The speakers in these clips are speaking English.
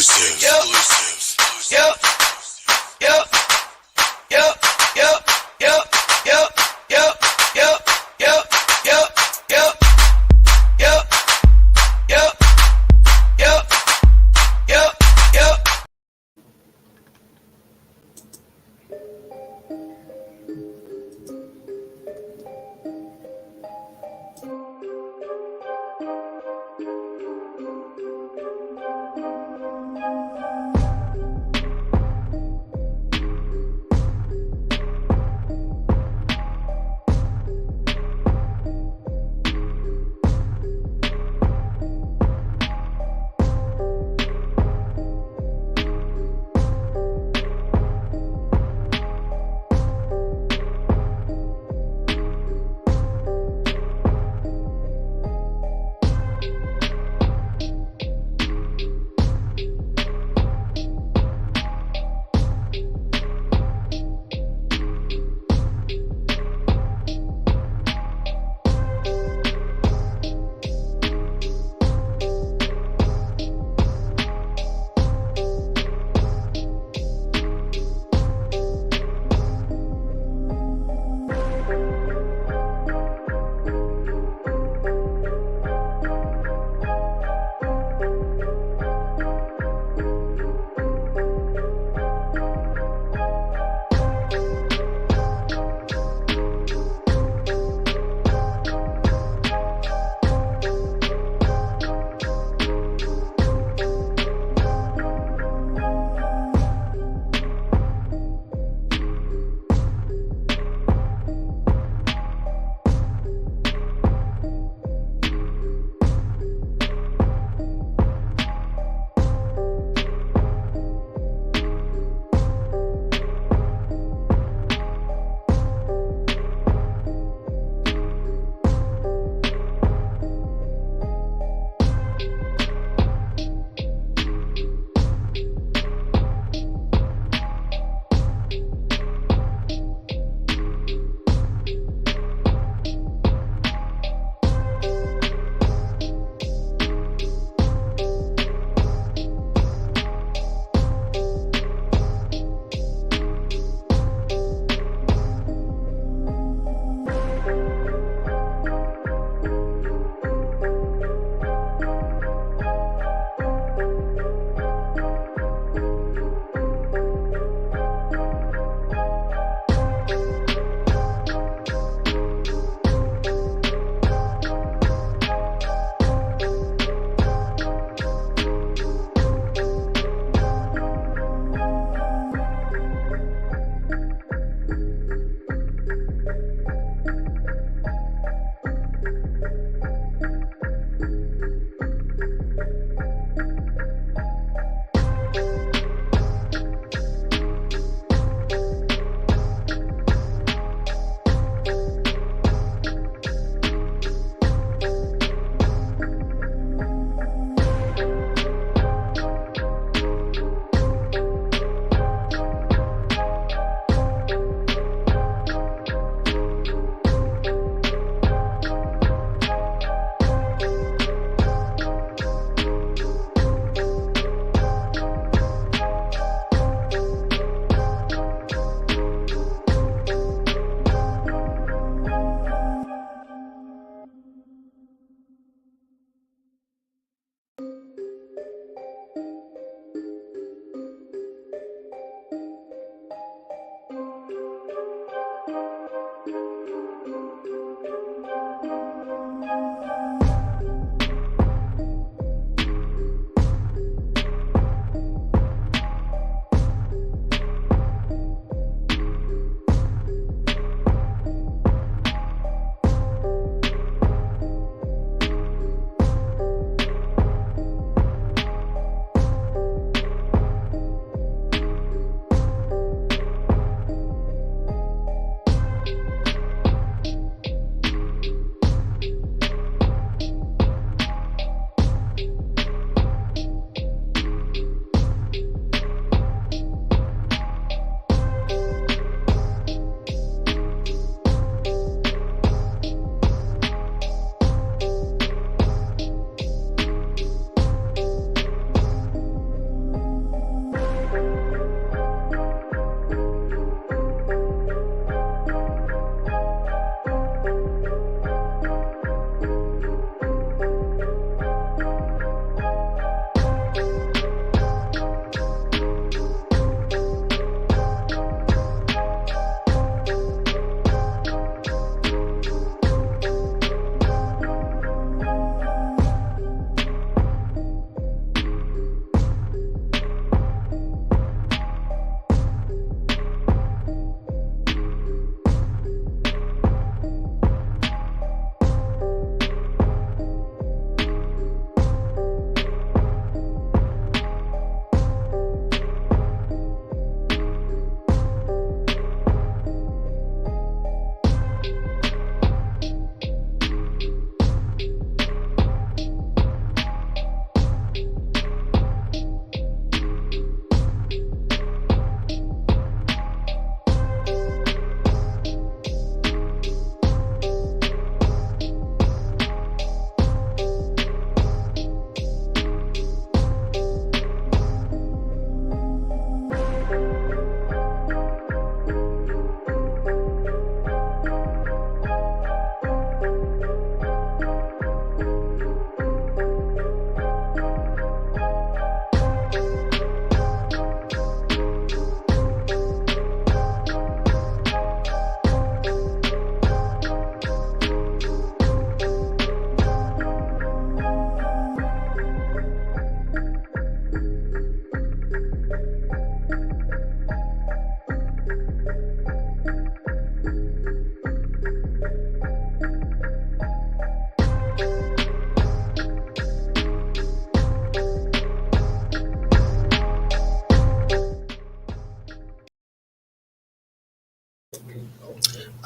exclusive. Yep. Yep. Yep. Yep. Yep. Yep. Yep. Yep. Yep. Yep. Yep. Yep. Yep. Yep. Yep. Yep.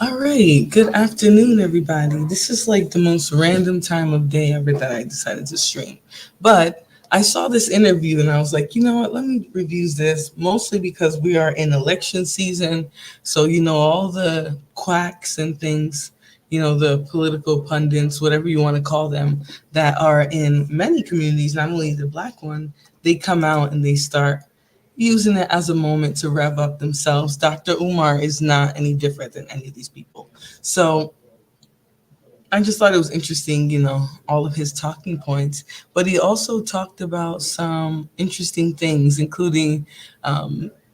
All right, good afternoon, everybody. This is like the most random time of day ever that I decided to stream. But I saw this interview and I was like, you know what, let me review this mostly because we are in election season. So, all the quacks and things, the political pundits, whatever you want to call them, that are in many communities, not only the black one, they come out and they start using it as a moment to rev up themselves. Dr. Umar is not any different than any of these people. So I just thought it was interesting, all of his talking points. But he also talked about some interesting things, including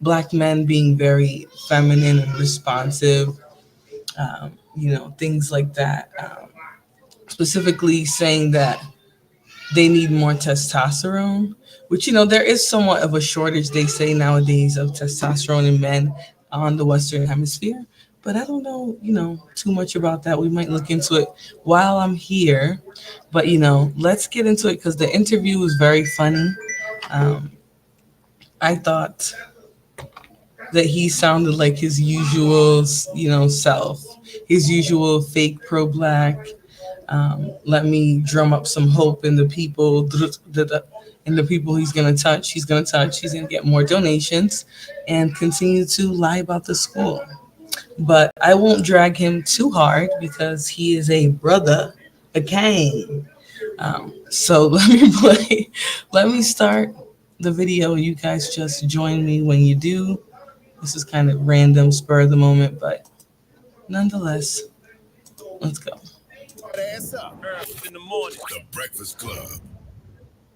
black men being very feminine and responsive, things like that. Specifically saying that they need more testosterone, which, there is somewhat of a shortage, they say nowadays, of testosterone in men on the Western Hemisphere. But I don't know, too much about that. We might look into it while I'm here. But, let's get into it because the interview was very funny. Um, I thought that he sounded like his usual, self, his usual fake pro black. Let me drum up some hope in the people, in the people he's gonna touch. He's gonna touch. He's gonna get more donations, and continue to lie about the school. But I won't drag him too hard because he is a brother, a king. So let me play. Let me start the video. You guys just join me when you do. This is kind of random, spur of the moment, but nonetheless, let's go. Ass up in the morning. The Breakfast Club.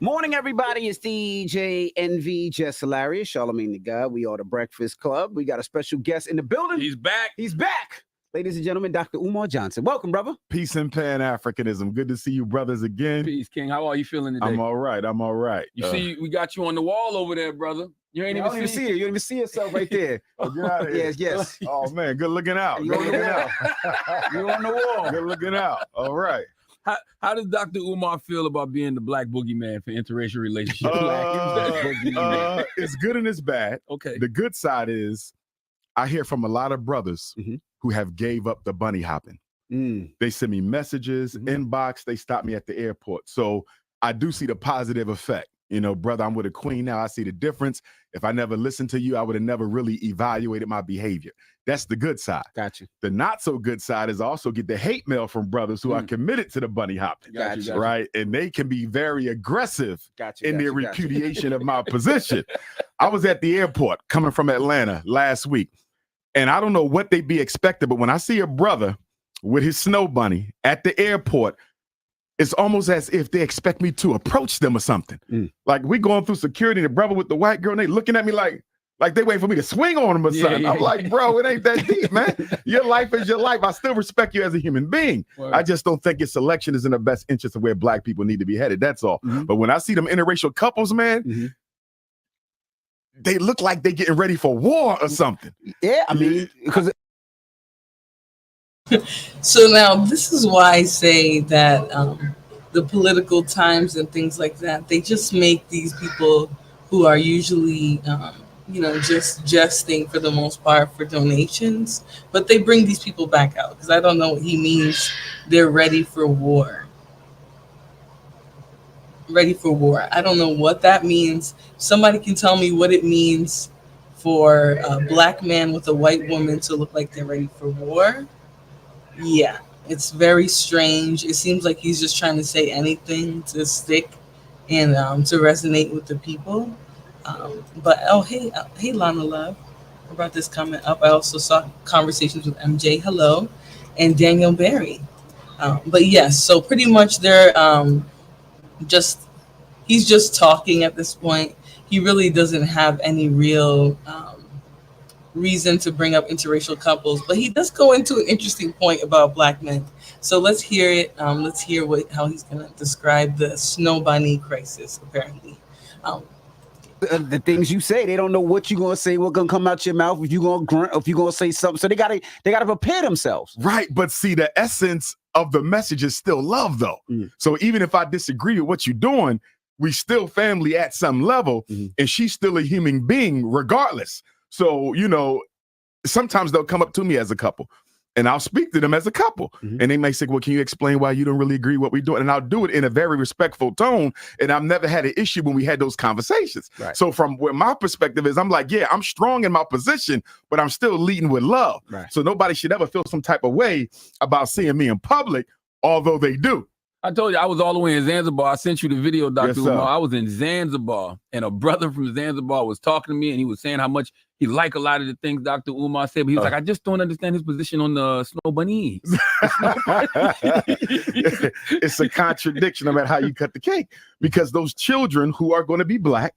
Morning, everybody. It's DJ NV, Jess Hilarious, Charlamagne the God. We are the Breakfast Club. We got a special guest in the building. He's back. He's back. Ladies and gentlemen, Dr. Umar Johnson. Welcome, brother. Peace and Pan-Africanism. Good to see you brothers again. Peace, King. How are you feeling today? I'm all right. You see, we got you on the wall over there, brother. You ain't even see it. You don't even see yourself right there. Oh, get out of here. Yes. Oh, man. Good looking out. You Good on the looking wall. out. You on the wall. Good looking out. All right. How does Dr. Umar feel about being the black boogeyman for interracial relationships? It's good and it's bad. Okay. The good side is I hear from a lot of brothers who have gave up the bunny hopping. They send me messages, inbox. They stop me at the airport. So I do see the positive effect. Brother, I'm with a queen now. I see the difference. If I never listened to you, I would have never really evaluated my behavior. That's the good side. Gotcha. The not so good side is I also get the hate mail from brothers who are committed to the bunny hopping. Gotcha. Right? And they can be very aggressive in their repudiation of my position. I was at the airport coming from Atlanta last week, and I don't know what they be expecting, but when I see a brother with his snow bunny at the airport, it's almost as if they expect me to approach them or something. Like we going through security, the brother with the white girl, and they looking at me like they waiting for me to swing on them or something. I'm like, bro, it ain't that deep, man. Your life is your life. I still respect you as a human being. Word. I just don't think your selection is in the best interest of where black people need to be headed. That's all. But when I see them interracial couples, man, they look like they getting ready for war or something. Yeah, I mean, because So now this is why I say that the political times and things like that, they just make these people who are usually, just jesting for the most part for donations, but they bring these people back out because I don't know what he means. They're ready for war. Ready for war. I don't know what that means. Somebody can tell me what it means for a black man with a white woman to look like they're ready for war. Yeah, it's very strange. It seems like he's just trying to say anything to stick and to resonate with the people. But hey, Lana Love, I brought this comment up. I also saw conversations with MJ, hello, and Daniel Barry. But yes, so pretty much they're he's just talking at this point. He really doesn't have any real reason to bring up interracial couples, but he does go into an interesting point about black men. So let's hear it. Let's hear how he's going to describe the snow bunny crisis. Apparently, the things you say, they don't know what you're gonna say, what's gonna come out your mouth, if you're gonna grunt, if you're gonna say something. So they gotta prepare themselves. Right, but see, the essence of the message is still love, though. So even if I disagree with what you're doing, we still family at some level, and she's still a human being regardless. So, sometimes they'll come up to me as a couple and I'll speak to them as a couple. And they may say, well, can you explain why you don't really agree what we're doing? And I'll do it in a very respectful tone. And I've never had an issue when we had those conversations. Right. So from where my perspective is, I'm like, yeah, I'm strong in my position, but I'm still leading with love. Right. So nobody should ever feel some type of way about seeing me in public, although they do. I told you I was all the way in Zanzibar. I sent you the video, Dr. Yes, sir. Umar. I was in Zanzibar, and a brother from Zanzibar was talking to me, and he was saying how much he liked a lot of the things Dr. Umar said, but he was like, I just don't understand his position on the snow bunnies. It's a contradiction about how you cut the cake, because those children who are going to be black,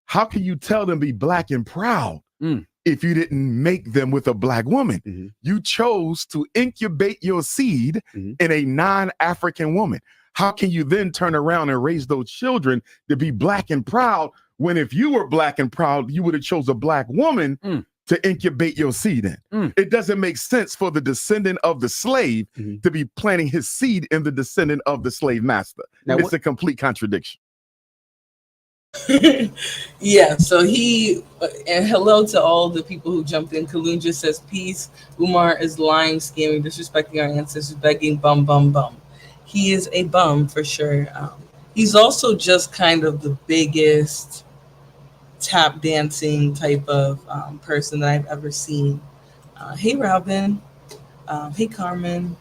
how can you tell them be black and proud if you didn't make them with a black woman? You chose to incubate your seed in a non-African woman. How can you then turn around and raise those children to be black and proud, when if you were black and proud, you would have chose a black woman to incubate your seed in? It doesn't make sense for the descendant of the slave to be planting his seed in the descendant of the slave master. Now, it's a complete contradiction. Yeah, so and hello to all the people who jumped in. Kalun just says, peace. Umar is lying, scamming, disrespecting our ancestors, begging, bum, bum, bum. He is a bum for sure. He's also just kind of the biggest tap dancing type of person that I've ever seen. Hey, Robin. Hey, Carmen.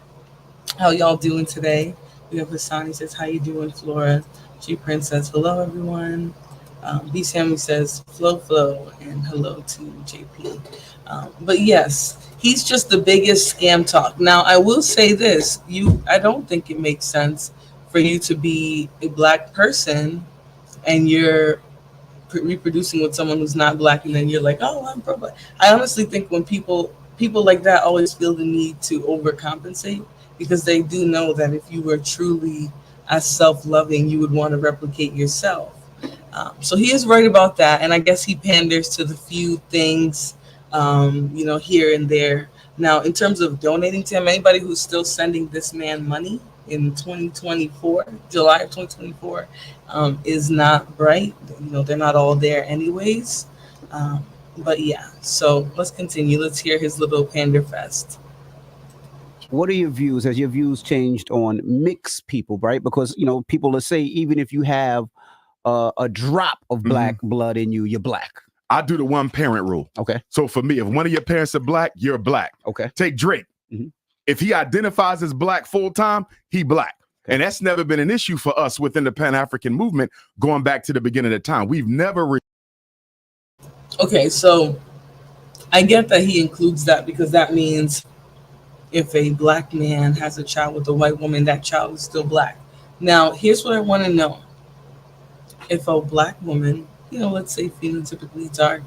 How y'all doing today? We have Hassani says, how you doing, Flora? G Prince says, hello, everyone. B Sammy says, flow, and hello to JP. But yes, he's just the biggest scam talk. Now, I will say this. I don't think it makes sense for you to be a black person and you're reproducing with someone who's not black, and then you're like, oh, I'm pro-black. I honestly think when people like that always feel the need to overcompensate, because they do know that if you were truly as self-loving, you would want to replicate yourself. So he is right about that, and I guess he panders to the few things, here and there. Now, in terms of donating to him, anybody who's still sending this man money in 2024, July of 2024, is not bright. They're not all there anyways. But yeah, so let's continue. Let's hear his little pander fest. What are your views? Has your views changed on mixed people, right? Because, people will say, even if you have a drop of black blood in you, you're black. I do the one parent rule. Okay. So for me, if one of your parents are black, you're black. Okay. Take Drake. If he identifies as black full time, he black. Okay. And that's never been an issue for us within the Pan-African movement going back to the beginning of the time. We've never. Okay, so I get that he includes that, because that means if a black man has a child with a white woman, that child is still black. Now, here's what I want to know. If a black woman, let's say phenotypically dark,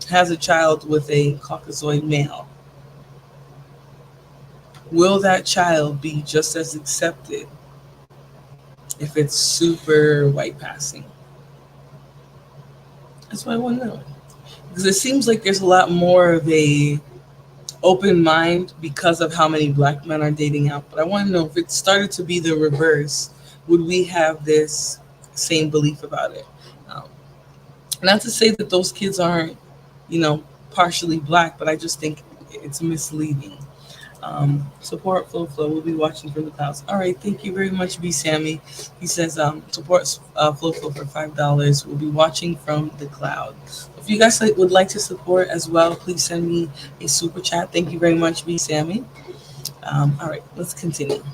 has a child with a Caucasoid male, will that child be just as accepted if it's super white passing? That's what I want to know. Because it seems like there's a lot more of a open mind because of how many black men are dating out. But I want to know, if it started to be the reverse, would we have this same belief about it? Not to say that those kids aren't, partially black, but I just think it's misleading. Support Flow. We'll be watching from the clouds. All right, thank you very much, B Sammy. He says support Flow for $5. We'll be watching from the clouds. If you guys would like to support as well, please send me a super chat. Thank you very much, B Sammy. All right, let's continue.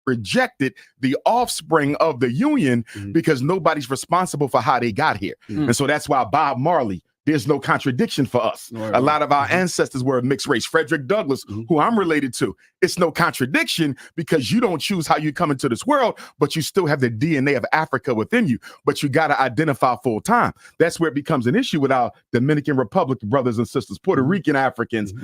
Rejected the offspring of the union because nobody's responsible for how they got here. And so that's why Bob Marley, there's no contradiction for us. A lot of our ancestors were mixed race. Frederick Douglass, who I'm related to, it's no contradiction, because you don't choose how you come into this world, but you still have the DNA of Africa within you, but you got to identify full time. That's where it becomes an issue with our Dominican Republic brothers and sisters, Puerto Rican Africans,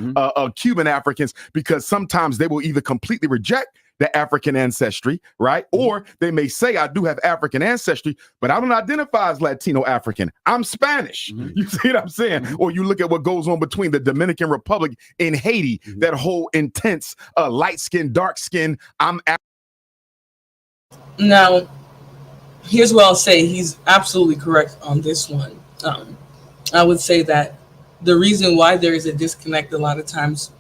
Cuban Africans, because sometimes they will either completely reject the African ancestry, right? Or they may say, I do have African ancestry, but I don't identify as Latino African. I'm Spanish. You see what I'm saying? Or you look at what goes on between the Dominican Republic and Haiti, that whole intense light skin, dark skin. Now, here's what I'll say. He's absolutely correct on this one. I would say that the reason why there is a disconnect a lot of times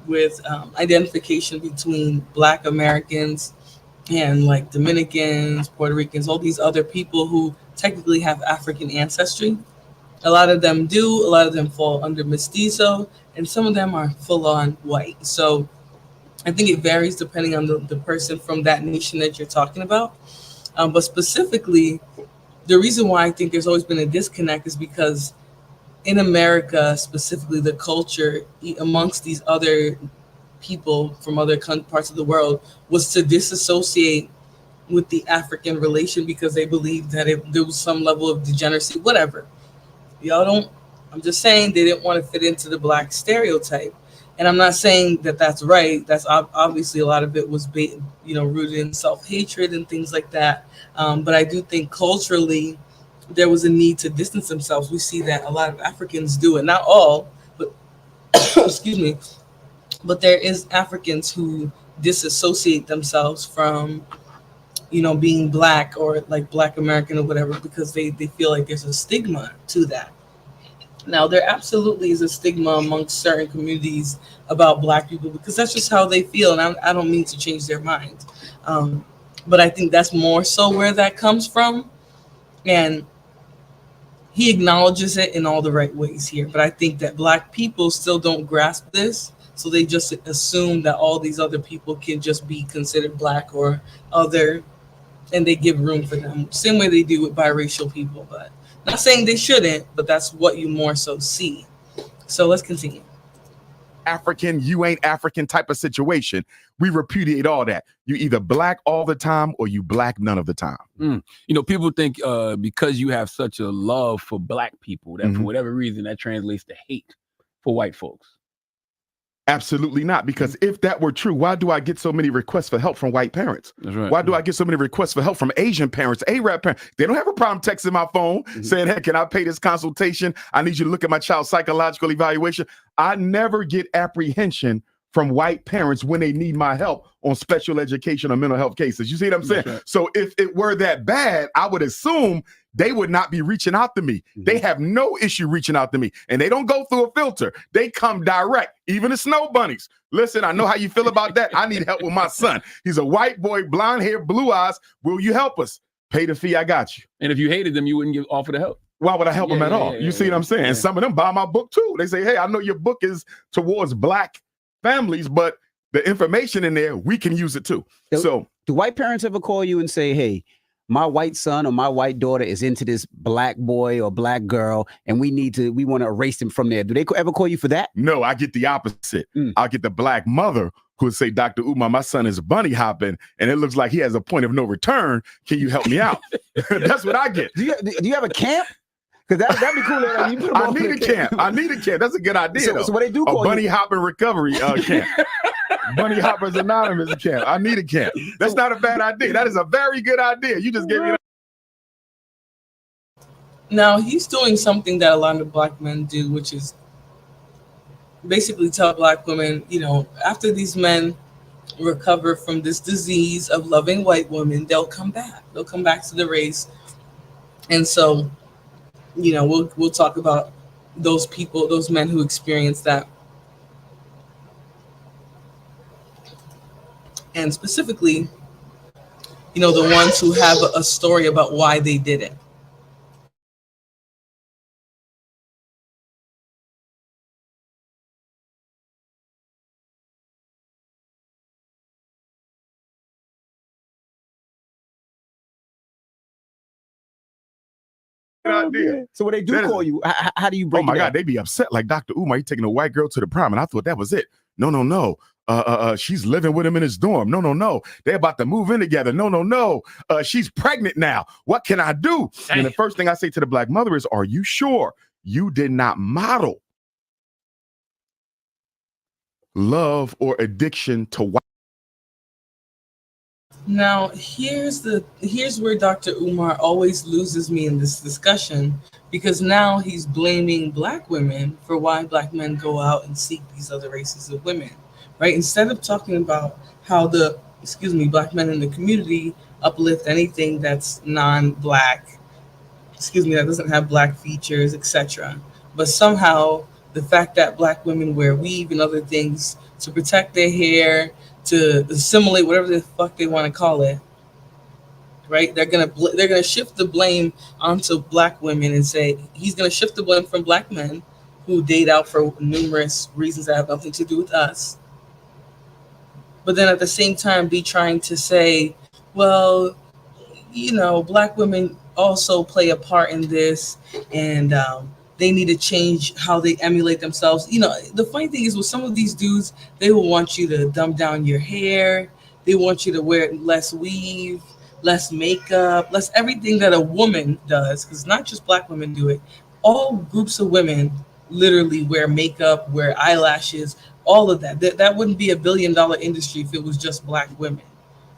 with identification between Black Americans and like Dominicans, Puerto Ricans, all these other people who technically have African ancestry. A lot of them do, a lot of them fall under mestizo, and some of them are full on white. So I think it varies depending on the person from that nation that you're talking about. But specifically, the reason why I think there's always been a disconnect is because in America, specifically the culture amongst these other people from other parts of the world was to disassociate with the African relation because they believed that there was some level of degeneracy, whatever. Y'all don't, I'm just saying they didn't want to fit into the Black stereotype. And I'm not saying that that's right. That's obviously a lot of it was, rooted in self-hatred and things like that. But I do think culturally there was a need to distance themselves. We see that a lot of Africans do it, not all, but excuse me. But there is Africans who disassociate themselves from, being Black or like Black American or whatever, because they feel like there's a stigma to that. Now, there absolutely is a stigma amongst certain communities about Black people because that's just how they feel. And I don't mean to change their minds. But I think that's more so where that comes from. And he acknowledges it in all the right ways here. But I think that Black people still don't grasp this. So they just assume that all these other people can just be considered Black or other, and they give room for them. Same way they do with biracial people, but not saying they shouldn't, but that's what you more so see. So let's continue. African, you ain't African type of situation. We repudiate all that. You either Black all the time or you Black none of the time. People think because you have such a love for Black people that for whatever reason that translates to hate for white folks. Absolutely not. Because if that were true, why do I get so many requests for help from white parents? That's right. Why do I get so many requests for help from Asian parents, Arab parents? They don't have a problem texting my phone saying, hey, can I pay this consultation? I need you to look at my child's psychological evaluation. I never get apprehension from white parents when they need my help on special education or mental health cases. You see what I'm saying? Right. So if it were that bad, I would assume they would not be reaching out to me. They have no issue reaching out to me, and they don't go through a filter. They come direct, even the snow bunnies. Listen, I know how you feel about that. I need help with my son. He's a white boy, blonde hair, blue eyes. Will you help us? Pay the fee, I got you. And if you hated them, you wouldn't offer the help. Why would I help them at all? You see what I'm saying? And some of them buy my book too. They say, hey, I know your book is towards Black families, but the information in there, we can use it too. So do white parents ever call you and say, hey, my white son or my white daughter is into this Black boy or Black girl, and we want to erase him from there? Do they ever call you for that? No, I get the opposite. I'll get the Black mother who would say, Dr. Umar, my son is bunny hopping, and it looks like he has a point of no return. Can you help me out? That's what I get. Do you have a camp? Because that'd be cool. Like, I need a camp. I need a camp. That's a good idea. So what they do call a bunny hopping recovery camp. Bunny Hoppers Anonymous camp. I need a camp. That's not a bad idea. That is a very good idea. You just gave me that. Now he's doing something that a lot of Black men do, which is basically tell Black women, after these men recover from this disease of loving white women, they'll come back. They'll come back to the race. And so, we'll talk about those people, those men who experience that. And specifically, the ones who have a story about why they did it. Idea. So when they do call you, how do you break it? Oh my God, they be upset like Dr. Umar, he taking a white girl to the prom, and I thought that was it. No. She's living with him in his dorm. No. They're about to move in together. No. She's pregnant now. What can I do? Dang. And the first thing I say to the Black mother is, are you sure you did not model love or addiction to white? Now, here's where Dr. Umar always loses me in this discussion, because now he's blaming Black women for why Black men go out and seek these other races of women, right? Instead of talking about how Black men in the community uplift anything that's non-Black, that doesn't have Black features, etc. But somehow the fact that Black women wear weave and other things to protect their hair, to assimilate whatever the fuck they want to call it. Right? They're gonna shift the blame onto black women and say he's gonna shift the blame from black men who date out for numerous reasons that have nothing to do with us. But then at the same time be trying to say, well, black women also play a part in this, and they need to change how they emulate themselves. The funny thing is with some of these dudes, they will want you to dumb down your hair. They want you to wear less weave, less makeup, less everything that a woman does, because not just black women do it. All groups of women literally wear makeup, wear eyelashes, all of that. That wouldn't be $1 billion industry if it was just black women.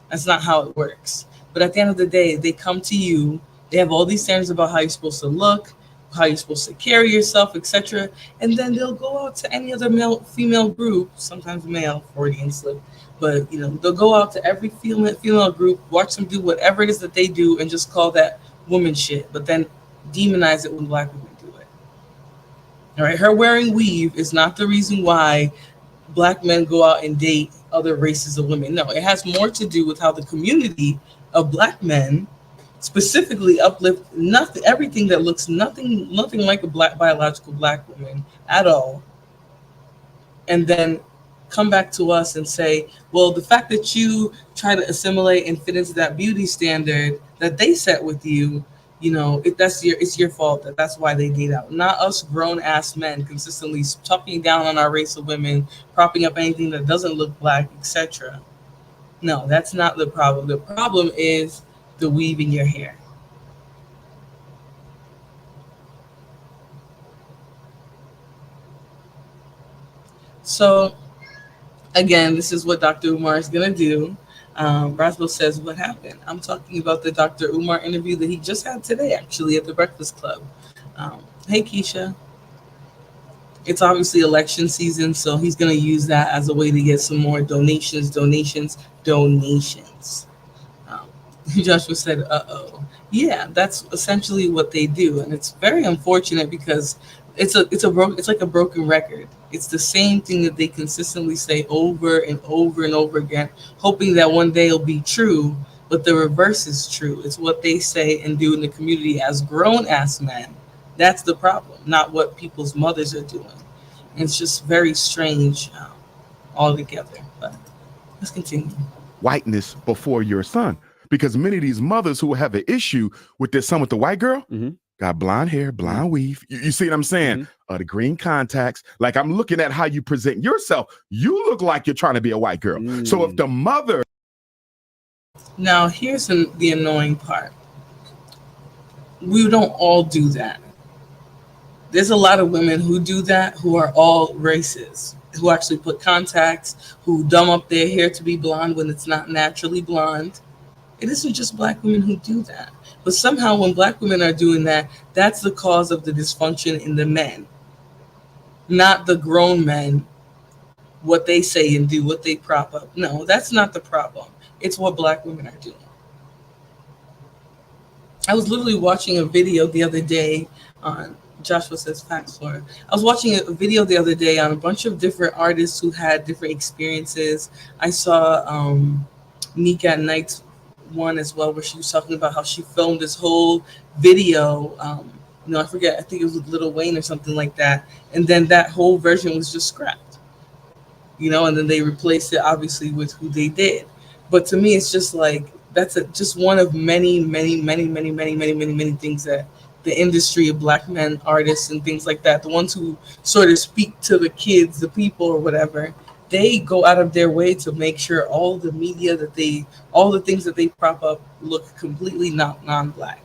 That's not how it works. But at the end of the day, they come to you. They have all these standards about how you're supposed to look, how you're supposed to carry yourself, etc. And then they'll go out to any other female group, sometimes male, Freudian slip. But they'll go out to every female group, watch them do whatever it is that they do, and just call that woman shit. But then demonize it when black women do it. All right, her wearing weave is not the reason why black men go out and date other races of women. No, it has more to do with how the community of black men specifically uplift everything that looks nothing like a biological black woman at all, and then come back to us and say, well, the fact that you try to assimilate and fit into that beauty standard that they set with you, it's your fault. That's why they date out. Not us grown ass men consistently talking down on our race of women, propping up anything that doesn't look black, etc. No, that's not the problem. The problem is the weave in your hair. So, again, this is what Dr. Umar is going to do. Roswell says, what happened? I'm talking about the Dr. Umar interview that he just had today, actually, at the Breakfast Club. Hey, Keisha. It's obviously election season, so he's going to use that as a way to get some more donations. Joshua said, uh-oh. Yeah, that's essentially what they do. And it's very unfortunate because it's like a broken record. It's the same thing that they consistently say over and over and over again, hoping that one day it'll be true, but the reverse is true. It's what they say and do in the community as grown-ass men. That's the problem, not what people's mothers are doing. And it's just very strange altogether. But let's continue. Whiteness before your son. Because many of these mothers who have an issue with their son with the white girl, got blonde hair, blonde weave. You see what I'm saying? The green contacts. Like, I'm looking at how you present yourself. You look like you're trying to be a white girl. So if the mother... Now, here's the annoying part. We don't all do that. There's a lot of women who do that who are all races, who actually put contacts, who dumb up their hair to be blonde when it's not naturally blonde. It isn't just black women who do that. But somehow when black women are doing that, that's the cause of the dysfunction in the men. Not the grown men, what they say and do, what they prop up. No, that's not the problem. It's what black women are doing. I was literally watching a video the other day on, Joshua says facts for it. I was watching a video the other day on a bunch of different artists who had different experiences. I saw Nick at Night's one as well, where she was talking about how she filmed this whole video. I forget, I think it was with Lil Wayne or something like that. And then that whole version was just scrapped. And then they replaced it obviously with who they did. But to me, it's just like, that's just one of many things that the industry of black men, artists and things like that, the ones who sort of speak to the kids, the people or whatever, they go out of their way to make sure all the media all the things that they prop up look completely non-black.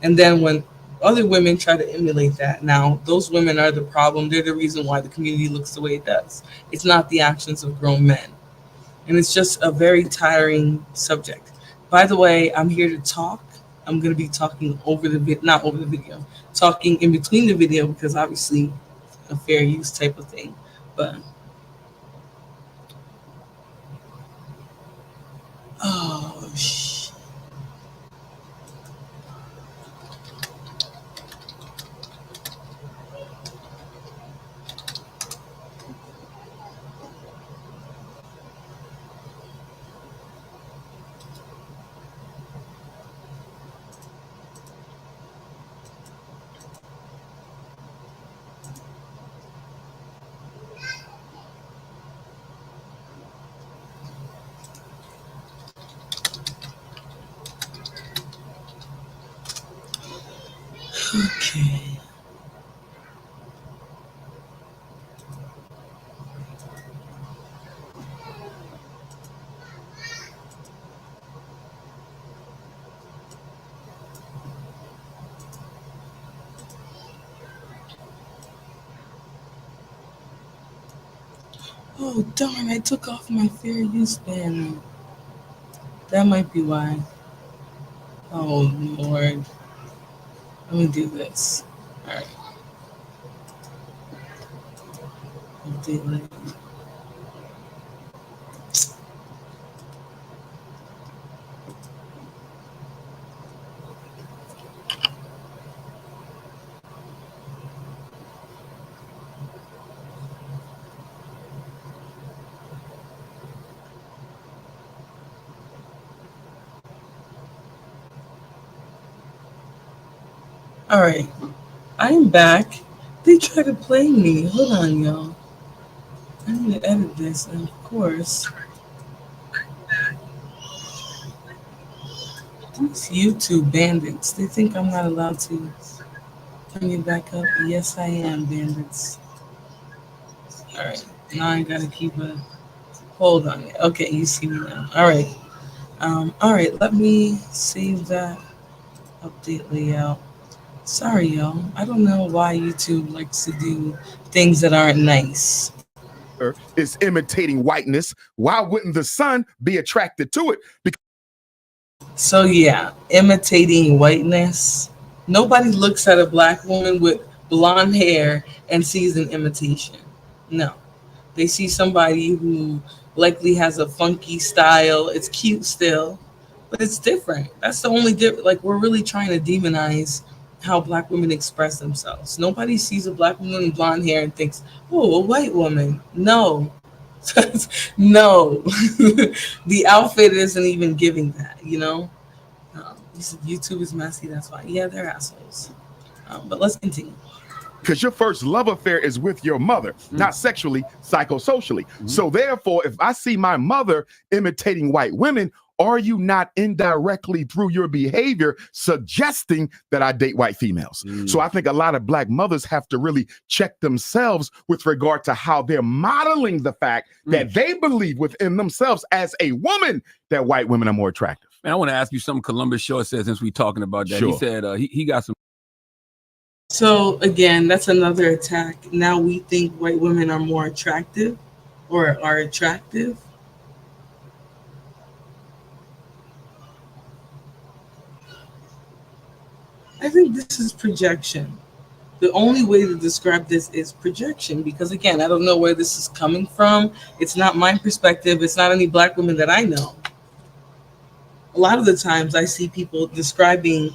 And then when other women try to emulate that, now those women are the problem. They're the reason why the community looks the way it does. It's not the actions of grown men. And it's just a very tiring subject. By the way, I'm here to talk. I'm going to be talking not over the video, talking in between the video, because obviously a fair use type of thing. But oh shit. Okay. Oh darn! I took off my fair use banner. That might be why. Oh Lord. Let me do this. All right. Update later. All right. I'm back. They try to play me. Hold on, y'all. I need to edit this, and of course, these YouTube bandits. They think I'm not allowed to turn you back up. Yes, I am, bandits. All right. Now I gotta keep a hold on it. Okay, you see me now. All right. All right. Let me save that. Update layout. Sorry, y'all. I don't know why YouTube likes to do things that aren't nice. Is imitating whiteness. Why wouldn't the son be attracted to it? Because So yeah, imitating whiteness. Nobody looks at a black woman with blonde hair and sees an imitation. No. They see somebody who likely has a funky style. It's cute still, but it's different. That's the only difference. Like, we're really trying to demonize how black women express themselves. Nobody sees a black woman with blonde hair and thinks, oh, a white woman. No. No. The outfit isn't even giving that, you know? YouTube is messy, that's why. Yeah, they're assholes. But let's continue. because your first love affair is with your mother, not sexually, psychosocially. So therefore, if I see my mother imitating white women, are you not indirectly through your behavior suggesting that I date white females? So I think a lot of black mothers have to really check themselves with regard to how they're modeling the fact that they believe within themselves as a woman that white women are more attractive. Man, I want to ask you something Columbus Short said since we're talking about that. Sure. He said he got some. So again, that's another attack. Now we think white women are more attractive or are attractive. I think this is projection. The only way to describe this is projection, because again, I don't know where this is coming from. It's not my perspective. It's not any black women that I know. A lot of the times I see people describing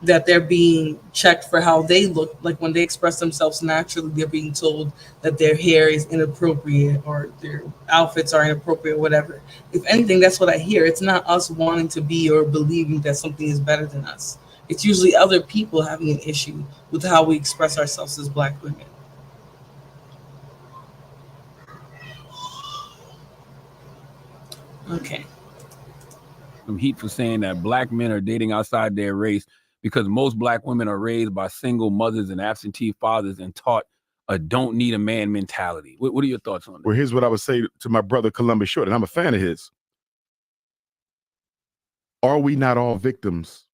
that they're being checked for how they look. Like when they express themselves naturally, they're being told that their hair is inappropriate or their outfits are inappropriate, whatever. If anything, that's what I hear. It's not us wanting to be or believing that something is better than us. It's usually other people having an issue with how we express ourselves as black women. Okay. Some heat for saying that black men are dating outside their race because most black women are raised by single mothers and absentee fathers and taught a don't need a man mentality. What are your thoughts on that? Well, here's what I would say to my brother Columbus Short, and I'm a fan of his. Are we not all victims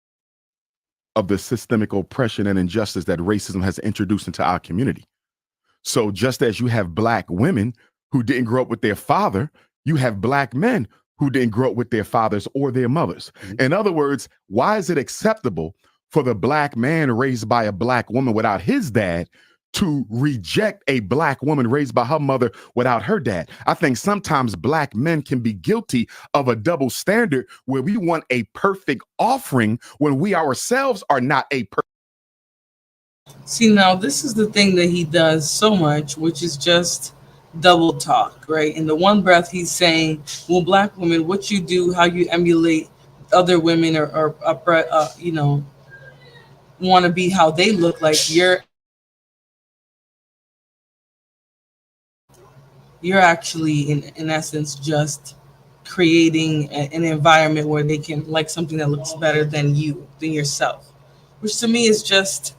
of the systemic oppression and injustice that racism has introduced into our community? So just as you have black women who didn't grow up with their father, you have black men who didn't grow up with their fathers or their mothers. In other words, why is it acceptable for the black man raised by a black woman without his dad to reject a black woman raised by her mother without her dad? I think sometimes black men can be guilty of a double standard where we want a perfect offering when we ourselves are not a perfect. See, now this is the thing that he does so much, which is just double talk, right? In the one breath, he's saying, well, black women, what you do, how you emulate other women or you know, want to be how they look like, you're actually in essence just creating an environment where they can like something that looks better than you, than yourself. which to me is just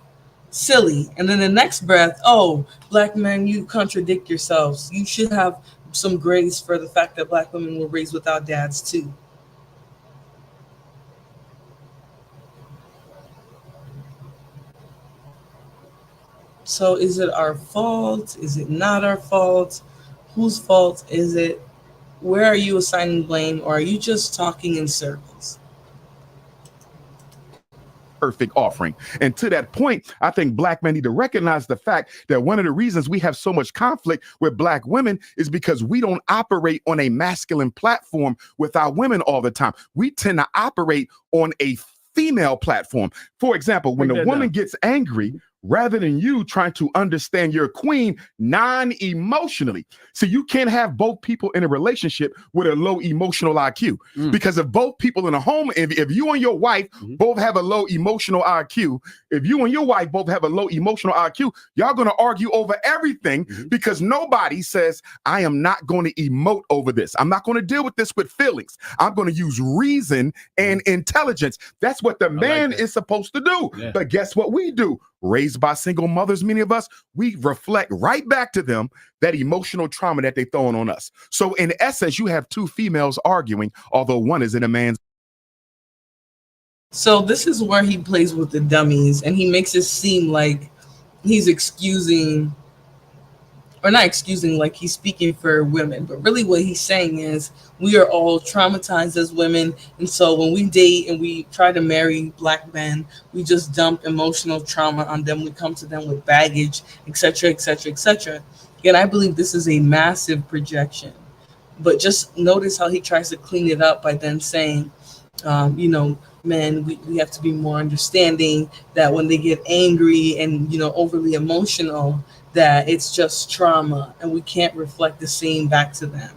silly. And then the next breath, oh, black men, you contradict yourselves. You should have some grace for the fact that black women were raised without dads too. So is it our fault? Is it not our fault? Whose fault is it? Where are you assigning blame, or are you just talking in circles? Perfect offering. And to that point, I think black men need to recognize the fact that one of the reasons we have so much conflict with black women is because we don't operate on a masculine platform with our women all the time. We tend to operate on a female platform. For example, when a woman gets angry, rather than you trying to understand your queen non-emotionally. So you can't have both people in a relationship with a low emotional IQ. Because if both people in a home, if you and your wife both have a low emotional IQ, if you and your wife both have a low emotional IQ, y'all going to argue over everything because nobody says, I am not going to emote over this. I'm not going to deal with this with feelings. I'm going to use reason and intelligence. That's what the man is supposed to do. Yeah. But guess what we do? Raised by single mothers, many of us, we reflect right back to them that emotional trauma that they throwing on us. So in essence, you have two females arguing, although one is in a man's. So this is where he plays with the dummies, and he makes it seem like he's excusing, or not excusing, like he's speaking for women, but really what he's saying is we are all traumatized as women, and so when we date and we try to marry black men, we just dump emotional trauma on them. We come to them with baggage, etc., etc., etc. And I believe this is a massive projection, but just notice how he tries to clean it up by then saying, men, we have to be more understanding that when they get angry and, overly emotional, that it's just trauma and we can't reflect the same back to them.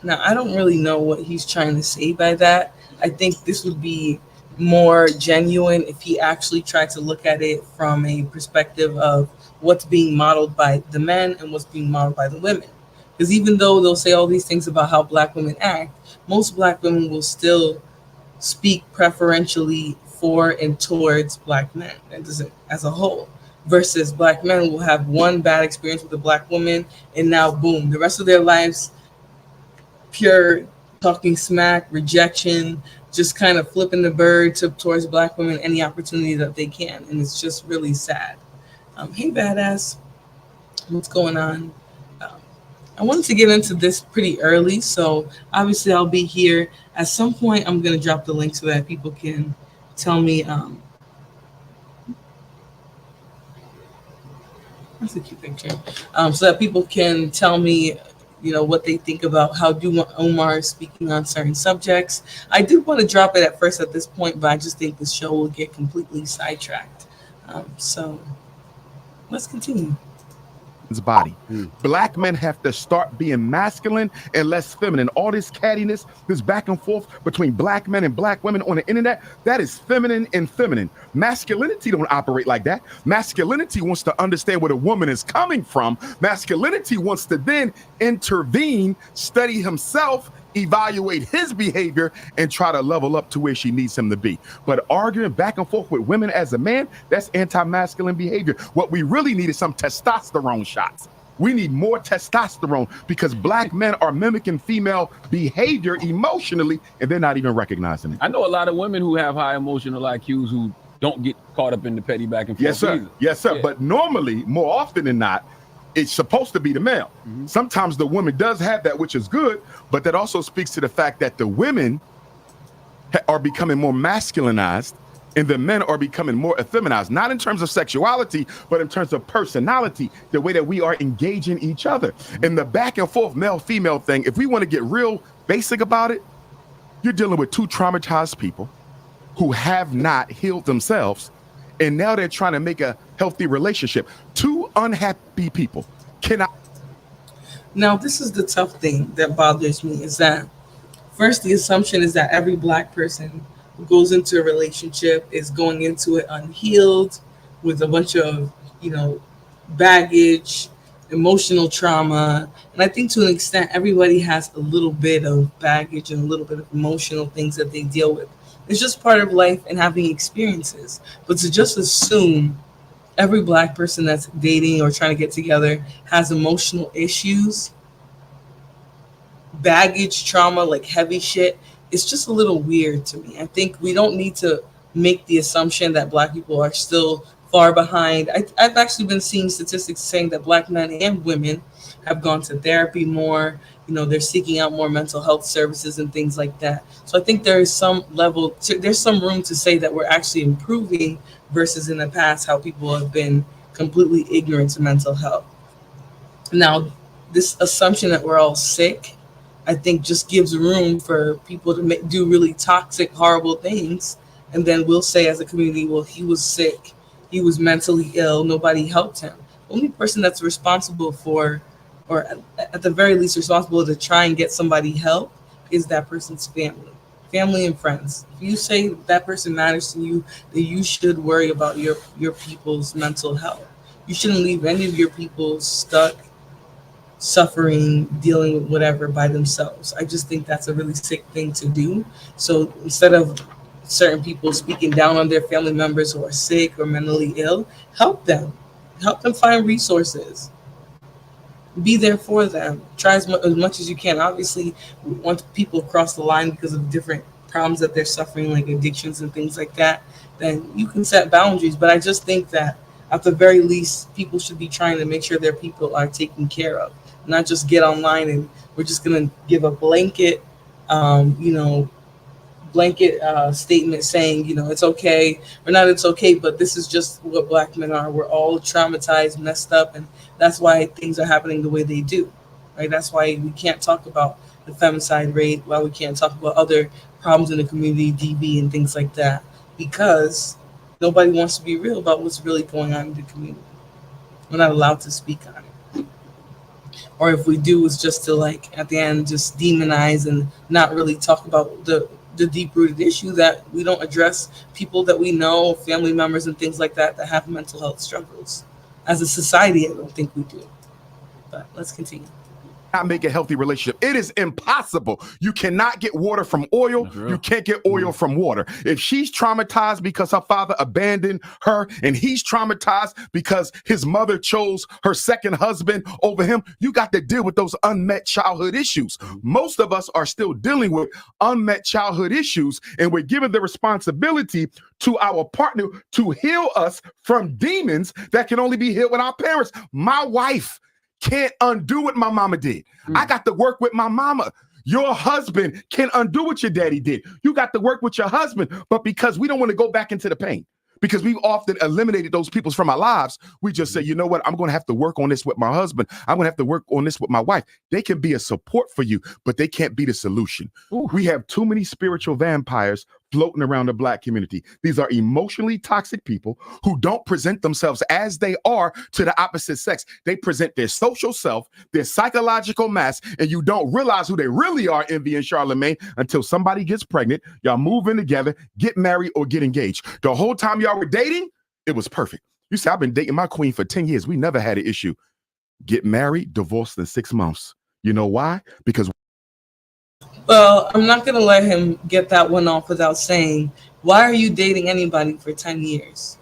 Now, I don't really know what he's trying to say by that. I think this would be more genuine if he actually tried to look at it from a perspective of what's being modeled by the men and what's being modeled by the women. Because even though they'll say all these things about how black women act, most black women will still speak preferentially for and towards black men as a whole, versus black men will have one bad experience with a black woman and now boom, the rest of their lives pure talking smack, rejection, just kind of flipping the bird towards black women any opportunity that they can. And it's just really sad. Hey badass, what's going on? I wanted to get into this pretty early, so obviously I'll be here. At some point, I'm going to drop the link so that people can tell me. That's a cute picture. So that people can tell me, what they think about how Umar is speaking on certain subjects. I did want to drop it at first at this point, but I just think the show will get completely sidetracked. So let's continue. Body. Black men have to start being masculine and less feminine. All this cattiness, this back and forth between black men and black women on the internet, that is feminine and feminine. Masculinity don't operate like that. Masculinity wants to understand where a woman is coming from. Masculinity wants to then intervene, study himself, evaluate his behavior, and try to level up to where she needs him to be. But arguing back and forth with women as a man, that's anti-masculine behavior. What we really need is some testosterone shots. We need more testosterone because black men are mimicking female behavior emotionally, and they're not even recognizing it. I know a lot of women who have high emotional IQs who don't get caught up in the petty back and forth. Yes, sir. Either. Yes, sir. Yeah. But normally, more often than not, it's supposed to be the male. Sometimes the woman does have that, which is good, but that also speaks to the fact that the women are becoming more masculinized and the men are becoming more effeminized, not in terms of sexuality, but in terms of personality, the way that we are engaging each other. And the back and forth male-female thing, if we want to get real basic about it, you're dealing with two traumatized people who have not healed themselves, and now they're trying to make a healthy relationship. Two unhappy people cannot. Now, this is the tough thing that bothers me is that first, the assumption is that every black person who goes into a relationship is going into it unhealed with a bunch of, baggage, emotional trauma. And I think to an extent, everybody has a little bit of baggage and a little bit of emotional things that they deal with. It's just part of life and having experiences. But to just assume every Black person that's dating or trying to get together has emotional issues, baggage, trauma, like heavy shit, it's just a little weird to me. I think we don't need to make the assumption that Black people are still far behind. I've actually been seeing statistics saying that Black men and women have gone to therapy more. They're seeking out more mental health services and things like that. So I think there is some level, there's some room to say that we're actually improving versus in the past how people have been completely ignorant to mental health. Now, this assumption that we're all sick, I think just gives room for people to do really toxic, horrible things. And then we'll say as a community, well, he was sick. He was mentally ill. Nobody helped him. The only person that's responsible for, or at the very least responsible to try and get somebody help, is that person's family and friends. If you say that person matters to you, then you should worry about your people's mental health. You shouldn't leave any of your people stuck, suffering, dealing with whatever by themselves. I just think that's a really sick thing to do. So instead of certain people speaking down on their family members who are sick or mentally ill, help them find resources, be there for them, try as much as you can. Obviously, once people cross the line because of different problems that they're suffering, like addictions and things like that, then you can set boundaries. But I just think that at the very least, people should be trying to make sure their people are taken care of, not just get online and we're just going to give a blanket statement saying, it's okay or not, it's okay, but this is just what Black men are. We're all traumatized, messed up, and that's why things are happening the way they do, right? That's why we can't talk about the femicide rate, why we can't talk about other problems in the community, DV and things like that, because nobody wants to be real about what's really going on in the community. We're not allowed to speak on it. Or if we do, it's just to at the end, just demonize and not really talk about the deep-rooted issue that we don't address people that we know, family members and things like that have mental health struggles. As a society, I don't think we do. But let's continue. Not make a healthy relationship. It is impossible. You cannot get water from oil. You can't get oil from water. If she's traumatized because her father abandoned her and he's traumatized because his mother chose her second husband over him, you got to deal with those unmet childhood issues. Most of us are still dealing with unmet childhood issues, and we're given the responsibility to our partner to heal us from demons that can only be healed with our parents. My wife can't undo what my mama did. I got to work with my mama. Your husband can't undo what your daddy did. You got to work with your husband. But because we don't want to go back into the pain, because we've often eliminated those people from our lives, we just say, you know what, I'm going to have to work on this with my husband. I'm going to have to work on this with my wife. They can be a support for you, but they can't be the solution. Ooh. We have too many spiritual vampires floating around the Black community. These are emotionally toxic people who don't present themselves as they are to the opposite sex. They present their social self, their psychological mask, and you don't realize who they really are, Envy and Charlamagne, until somebody gets pregnant, y'all move in together, get married, or get engaged. The whole time y'all were dating, it was perfect. You see, I've been dating my queen for 10 years. We never had an issue. Get married, divorced in 6 months. You know why? Because well, I'm not going to let him get that one off without saying, why are you dating anybody for 10 years?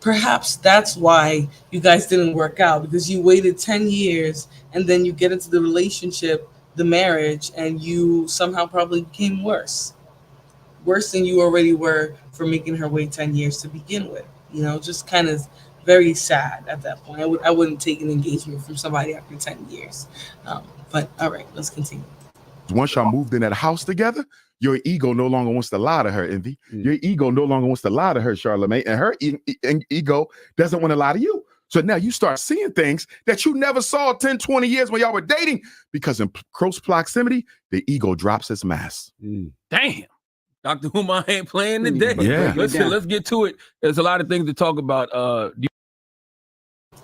Perhaps that's why you guys didn't work out, because you waited 10 years and then you get into the relationship, the marriage, and you somehow probably became worse than you already were for making her wait 10 years to begin with. Just kind of very sad at that point. I wouldn't take an engagement from somebody after 10 years. But all right, let's continue. Once y'all moved in that house together, your ego no longer wants to lie to her, Envy. Your ego no longer wants to lie to her, Charlamagne, and her ego doesn't want to lie to you. So now you start seeing things that you never saw 10, 20 years when y'all were dating, because in close proximity, the ego drops its mask. Damn. Dr. Umar ain't playing today. Yeah. Let's get to it. There's a lot of things to talk about.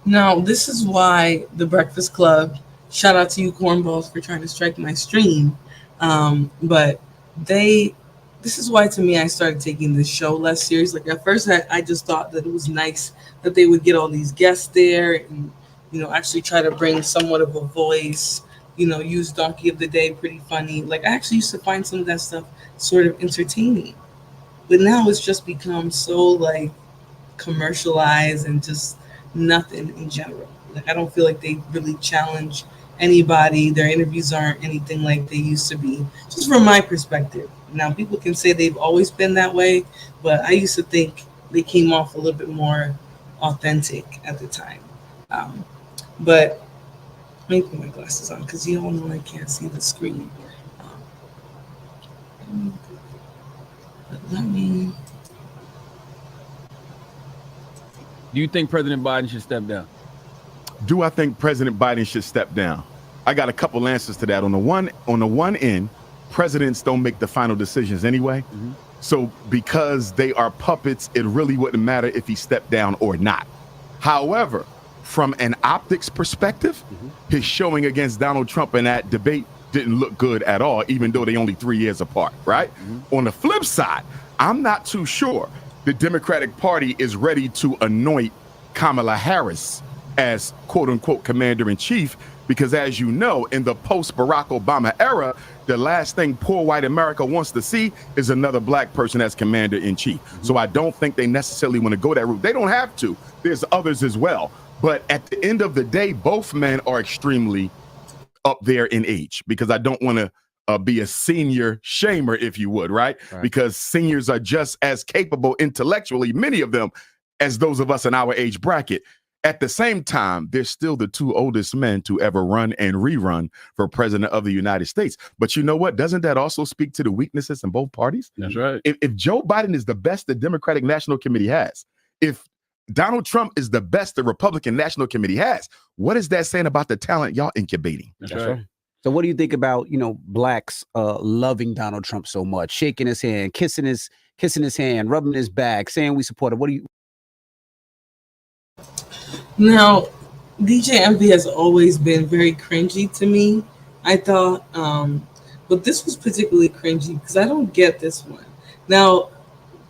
Now, this is why the Breakfast Club, shout out to you cornballs for trying to strike my stream, but they this is why to me I started taking this show less serious. Like at first I just thought that it was nice that they would get all these guests there and actually try to bring somewhat of a voice, use Donkey of the Day pretty funny. Like I actually used to find some of that stuff sort of entertaining. But now it's just become so like commercialized and just nothing in general. Like I don't feel like they really challenge anybody. Their interviews aren't anything like they used to be, just from my perspective. Now people can say they've always been that way, but I used to think they came off a little bit more authentic at the time. But let me put my glasses on because you all know I can't see the screen. Let me. Do you think President Biden should step down? Do I think President Biden should step down? I got a couple answers to that. On the one end, presidents don't make the final decisions anyway. Mm-hmm. So because they are puppets, it really wouldn't matter if he stepped down or not. However, from an optics perspective, his showing against Donald Trump in that debate didn't look good at all, even though they only 3 years apart, right? On the flip side, I'm not too sure the Democratic Party is ready to anoint Kamala Harris as quote unquote commander in chief, because as you know, in the post Barack Obama era, the last thing poor white America wants to see is another black person as commander in chief. So I don't think they necessarily want to go that route. They don't have to. There's others as well. But at the end of the day, both men are extremely up there in age, because I don't want to be a senior shamer, if you would, right? Because seniors are just as capable intellectually, many of them, as those of us in our age bracket. At the same time, they're still the two oldest men to ever run and rerun for president of the United States. But you know what? Doesn't that also speak to the weaknesses in both parties? That's right. If Joe Biden is the best the Democratic National Committee has, if Donald Trump is the best the Republican National Committee has, what is that saying about the talent y'all incubating? That's right. So what do you think about, blacks loving Donald Trump so much, shaking his hand, kissing his hand, rubbing his back, saying we support him? What do you? Now, DJ Envy has always been very cringy to me, I thought. But this was particularly cringy because I don't get this one. Now,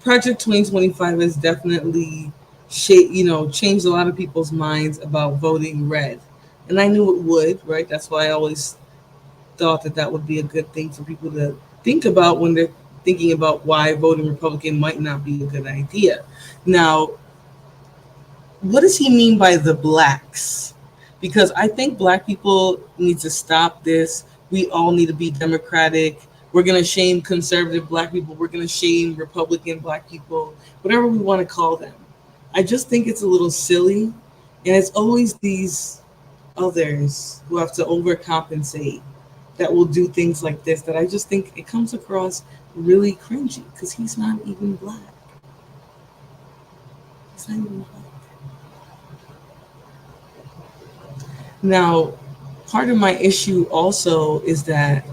Project 2025 has definitely changed a lot of people's minds about voting red. And I knew it would, right? That's why I always thought that would be a good thing for people to think about when they're thinking about why voting Republican might not be a good idea. Now, what does he mean by the blacks? Because I think black people need to stop this. We all need to be democratic. We're going to shame conservative black people. We're going to shame Republican black people, whatever we want to call them. I just think it's a little silly. And it's always these others who have to overcompensate that will do things like this, that I just think it comes across really cringy because he's not even black. He's not even black. Now, part of my issue also is that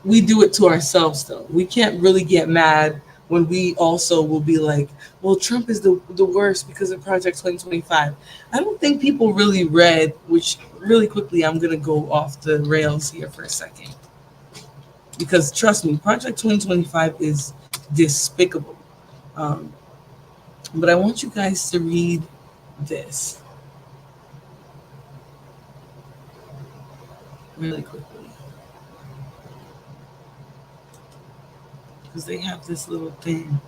we do it to ourselves, though. We can't really get mad when we also will be like, well, Trump is the worst because of Project 2025. I don't think people really read, which really quickly, I'm going to go off the rails here for a second. Because trust me, Project 2025 is despicable. But I want you guys to read this really quickly. Because they have this little thing.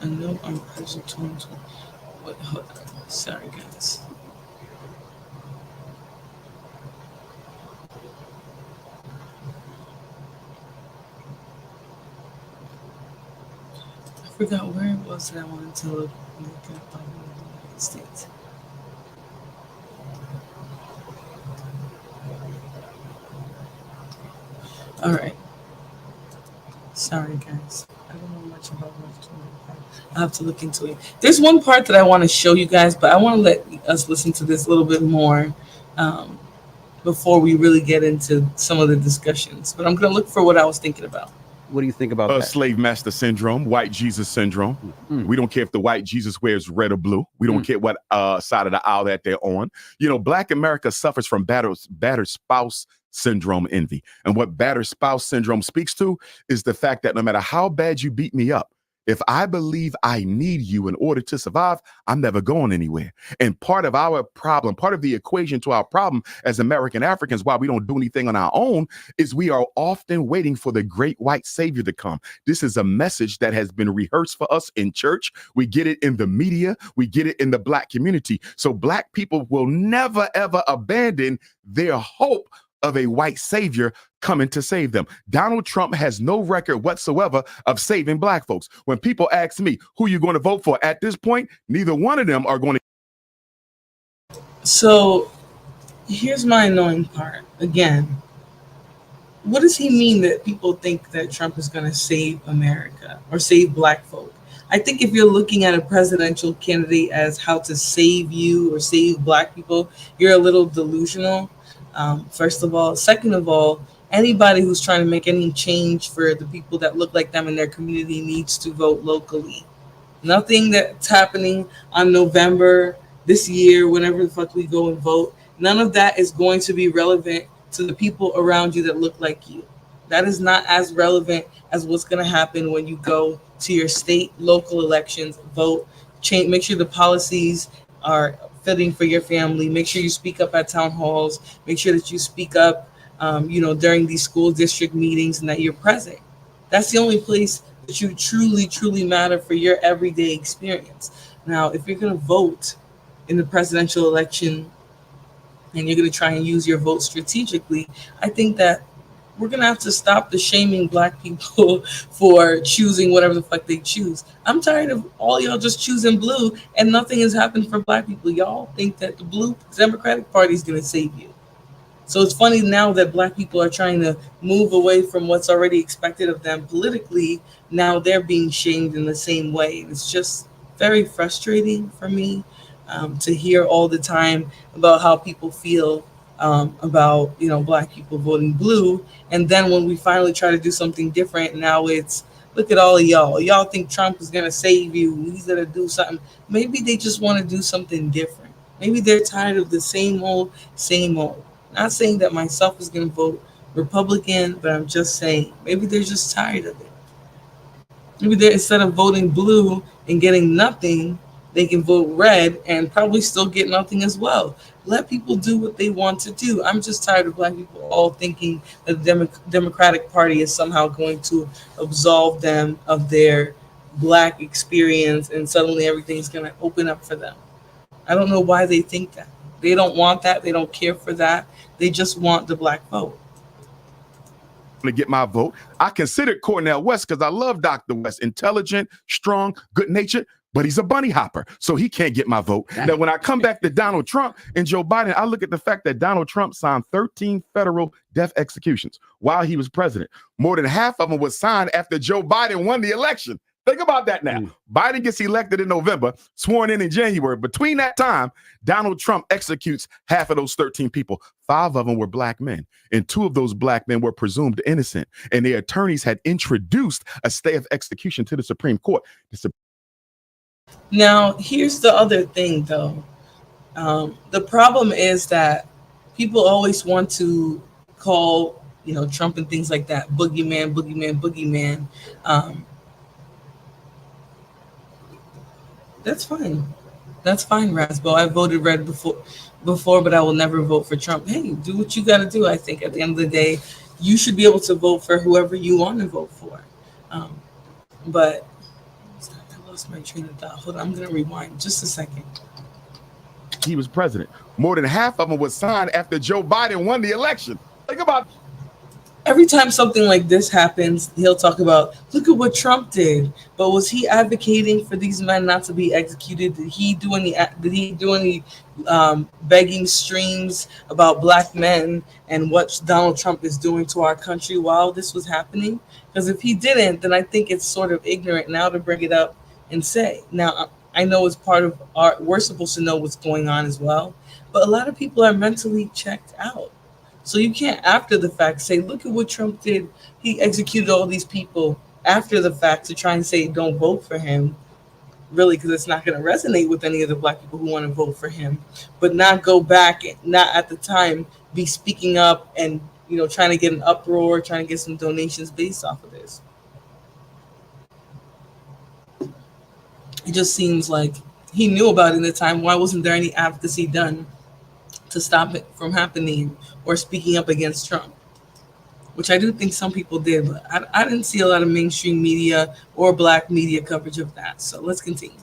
I know I'm Project 2020. Hold on. Sorry, guys. I forgot where it was that I wanted to look up the United States. All right. Sorry, guys. I don't know much about what's going on. I'll have to look into it. There's one part that I want to show you guys, but I want to let us listen to this a little bit more before we really get into some of the discussions. But I'm going to look for what I was thinking about. What do you think about that? Slave master syndrome, white Jesus syndrome. We don't care if the white Jesus wears red or blue. We don't care what side of the aisle that they're on. You know, Black America suffers from battered spouse syndrome envy. And what battered spouse syndrome speaks to is the fact that no matter how bad you beat me up, if I believe I need you in order to survive, I'm never going anywhere. And part of our problem, part of the equation to our problem as American Africans, why we don't do anything on our own, is we are often waiting for the great white savior to come. This is a message that has been rehearsed for us in church. We get it in the media. We get it in the Black community. So Black people will never, ever abandon their hope of a white savior coming to save them. Donald Trump has no record whatsoever of saving Black folks. When people ask me, who you going to vote for? At this point, neither one of them are going to. So here's my annoying part. Again, what does he mean that people think that Trump is going to save America or save Black folk? I think if you're looking at a presidential candidate as how to save you or save Black people, you're a little delusional. First of all. Second of all, anybody who's trying to make any change for the people that look like them in their community needs to vote locally. Nothing that's happening on November this year, whenever the fuck we go and vote, none of that is going to be relevant to the people around you that look like you. That is not as relevant as what's going to happen when you go to your state, local elections, vote, change, make sure the policies are fitting for your family. Make sure you speak up at town halls. Make sure that you speak up, during these school district meetings and that you're present. That's the only place that you truly, truly matter for your everyday experience. Now, if you're going to vote in the presidential election and you're going to try and use your vote strategically, I think that we're going to have to stop the shaming Black people for choosing whatever the fuck they choose. I'm tired of all y'all just choosing blue and nothing has happened for Black people. Y'all think that the blue Democratic Party is going to save you. So it's funny now that Black people are trying to move away from what's already expected of them politically. Now they're being shamed in the same way. It's just very frustrating for me to hear all the time about how people feel about Black people voting blue, and then when we finally try to do something different, now it's look at all of y'all think Trump is gonna save you, he's gonna do something. Maybe they just want to do something different. Maybe they're tired of the same old. Not saying that myself is gonna vote Republican, but I'm just saying maybe they're just tired of it. Maybe they're, instead of voting blue and getting nothing, they can vote red and probably still get nothing as well. Let people do what they want to do. I'm just tired of Black people all thinking that the Democratic Party is somehow going to absolve them of their Black experience and suddenly everything's going to open up for them. I don't know why they think that. They don't want that. They don't care for that. They just want the Black vote. To get my vote. I considered Cornel West because I love Dr. West. Intelligent, strong, good-natured. But he's a bunny hopper, so he can't get my vote. Now, when I come back to Donald Trump and Joe Biden, I look at the fact that Donald Trump signed 13 federal death executions while he was president. More than half of them was signed after Joe Biden won the election. Think about that now. Biden gets elected in November, sworn in January. Between that time, Donald Trump executes half of those 13 people. 5 of them were Black men, and 2 of those Black men were presumed innocent, and their attorneys had introduced a stay of execution to the Supreme Court. Now, here's the other thing, though. The problem is that people always want to call, Trump and things like that, boogeyman. That's fine. That's fine, Rasbo. I voted red before, but I will never vote for Trump. Hey, do what you got to do. I think at the end of the day, you should be able to vote for whoever you want to vote for. But my train of thought. Hold on, I'm gonna rewind just a second. He was president. More than half of them was signed after Joe Biden won the election. Think about every time something like this happens, he'll talk about, look at what Trump did. But was he advocating for these men not to be executed? Did he do any begging streams about Black men and what Donald Trump is doing to our country while this was happening? Because if he didn't, then I think it's sort of ignorant now to bring it up and say. Now, I know it's part of we're supposed to know what's going on as well, but a lot of people are mentally checked out. So you can't, after the fact, say, look at what Trump did. He executed all these people after the fact to try and say, don't vote for him. Really, because it's not going to resonate with any of the black people who want to vote for him. But not go back, not at the time, be speaking up and, trying to get an uproar, trying to get some donations based off of this. It just seems like he knew about it in the time. Why wasn't there any advocacy done to stop it from happening or speaking up against Trump? Which I do think some people did, but I didn't see a lot of mainstream media or black media coverage of that. So let's continue.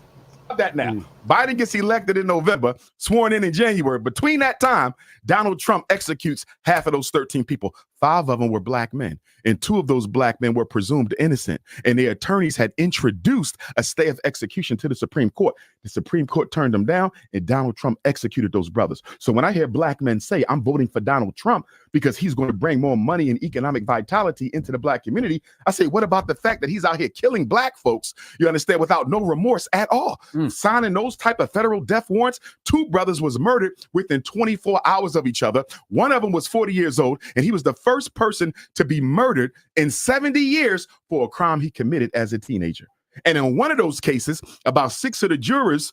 That now. Biden gets elected in November, sworn in January. Between that time, Donald Trump executes half of those 13 people. 5 of them were black men, and 2 of those black men were presumed innocent. And their attorneys had introduced a stay of execution to the Supreme Court. The Supreme Court turned them down, and Donald Trump executed those brothers. So when I hear black men say, I'm voting for Donald Trump because he's going to bring more money and economic vitality into the black community, I say, what about the fact that he's out here killing black folks, you understand, without no remorse at all? Signing those type of federal death warrants. 2 brothers was murdered within 24 hours of each other. One of them was 40 years old, and he was the first person to be murdered in 70 years for a crime he committed as a teenager. And in one of those cases, about 6 of the jurors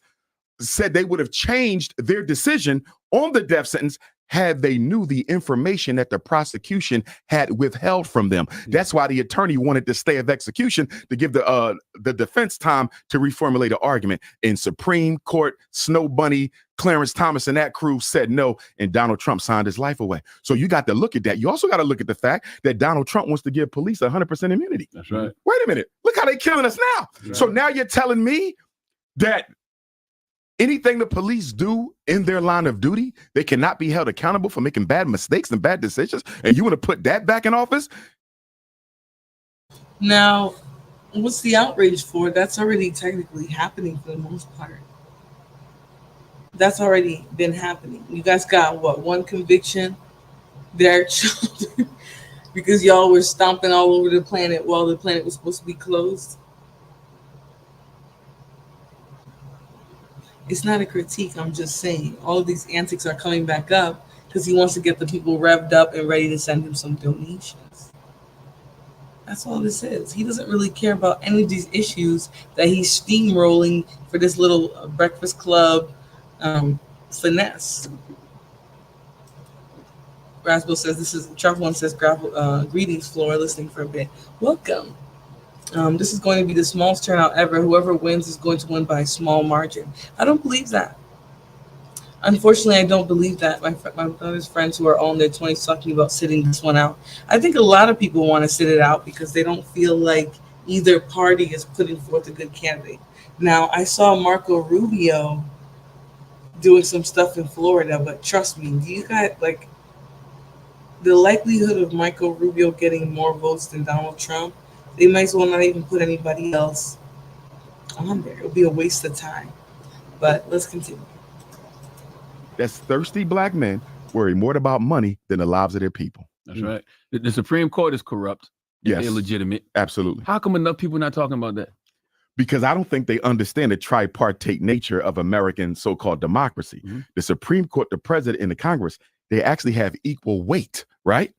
said they would have changed their decision on the death sentence had they knew the information that the prosecution had withheld from them. That's why the attorney wanted the stay of execution to give the defense time to reformulate an argument. In Supreme Court, Snow Bunny, Clarence Thomas, and that crew said no, and Donald Trump signed his life away. So you got to look at that. You also got to look at the fact that Donald Trump wants to give police 100% immunity. That's right. Wait a minute. Look how they're killing us now. Right. So now you're telling me that anything the police do in their line of duty, they cannot be held accountable for making bad mistakes and bad decisions, and you want to put that back in office? Now, what's the outrage for? That's already technically happening for the most part. That's already been happening. You guys got, what, 1 conviction? Their children, because y'all were stomping all over the planet while the planet was supposed to be closed. It's not a critique. I'm just saying all of these antics are coming back up because he wants to get the people revved up and ready to send him some donations. That's all this is. He doesn't really care about any of these issues that he's steamrolling for this little Breakfast Club finesse. Rasbo says this is, Trump one says, greetings, Flora, listening for a bit. Welcome. This is going to be the smallest turnout ever. Whoever wins is going to win by a small margin. I don't believe that. Unfortunately, I don't believe that. My brother's friends who are all in their 20s talking about sitting this one out. I think a lot of people want to sit it out because they don't feel like either party is putting forth a good candidate. Now, I saw Marco Rubio doing some stuff in Florida, but trust me, do you guys, like, the likelihood of Marco Rubio getting more votes than Donald Trump, they might as well not even put anybody else on there. It'll be a waste of time. But let's continue. That's thirsty black men worry more about money than the lives of their people. That's right. The Supreme Court is corrupt. Yes. Illegitimate. Absolutely. How come enough people not talking about that? Because I don't think they understand the tripartite nature of American so-called democracy. The Supreme Court, the president, and the Congress, they actually have equal weight, right?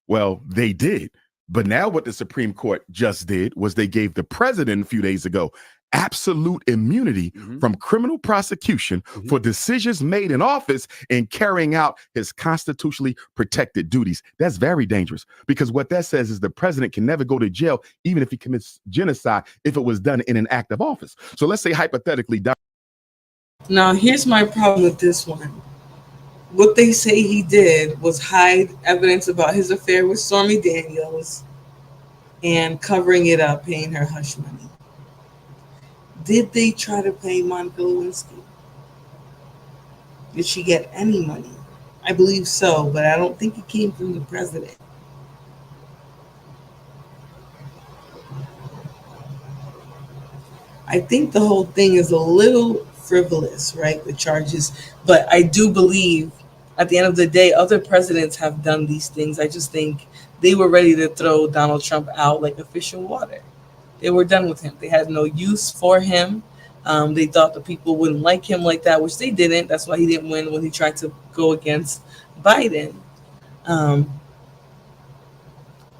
Well, they did. But now what the Supreme Court just did was they gave the president a few days ago absolute immunity from criminal prosecution for decisions made in office in carrying out his constitutionally protected duties. That's very dangerous because what that says is the president can never go to jail even if he commits genocide if it was done in an act of office. So let's say hypothetically. Now, here's my problem with this one. What they say he did was hide evidence about his affair with Stormy Daniels and covering it up, paying her hush money. Did they try to pay Monica Lewinsky? Did she get any money? I believe so, but I don't think it came from the president. I think the whole thing is a little frivolous, right? The charges, but I do believe at the end of the day, other presidents have done these things. I just think they were ready to throw Donald Trump out like a fish in water. They were done with him. They had no use for him. They thought the people wouldn't like him like that, which they didn't. That's why he didn't win when he tried to go against Biden. Um,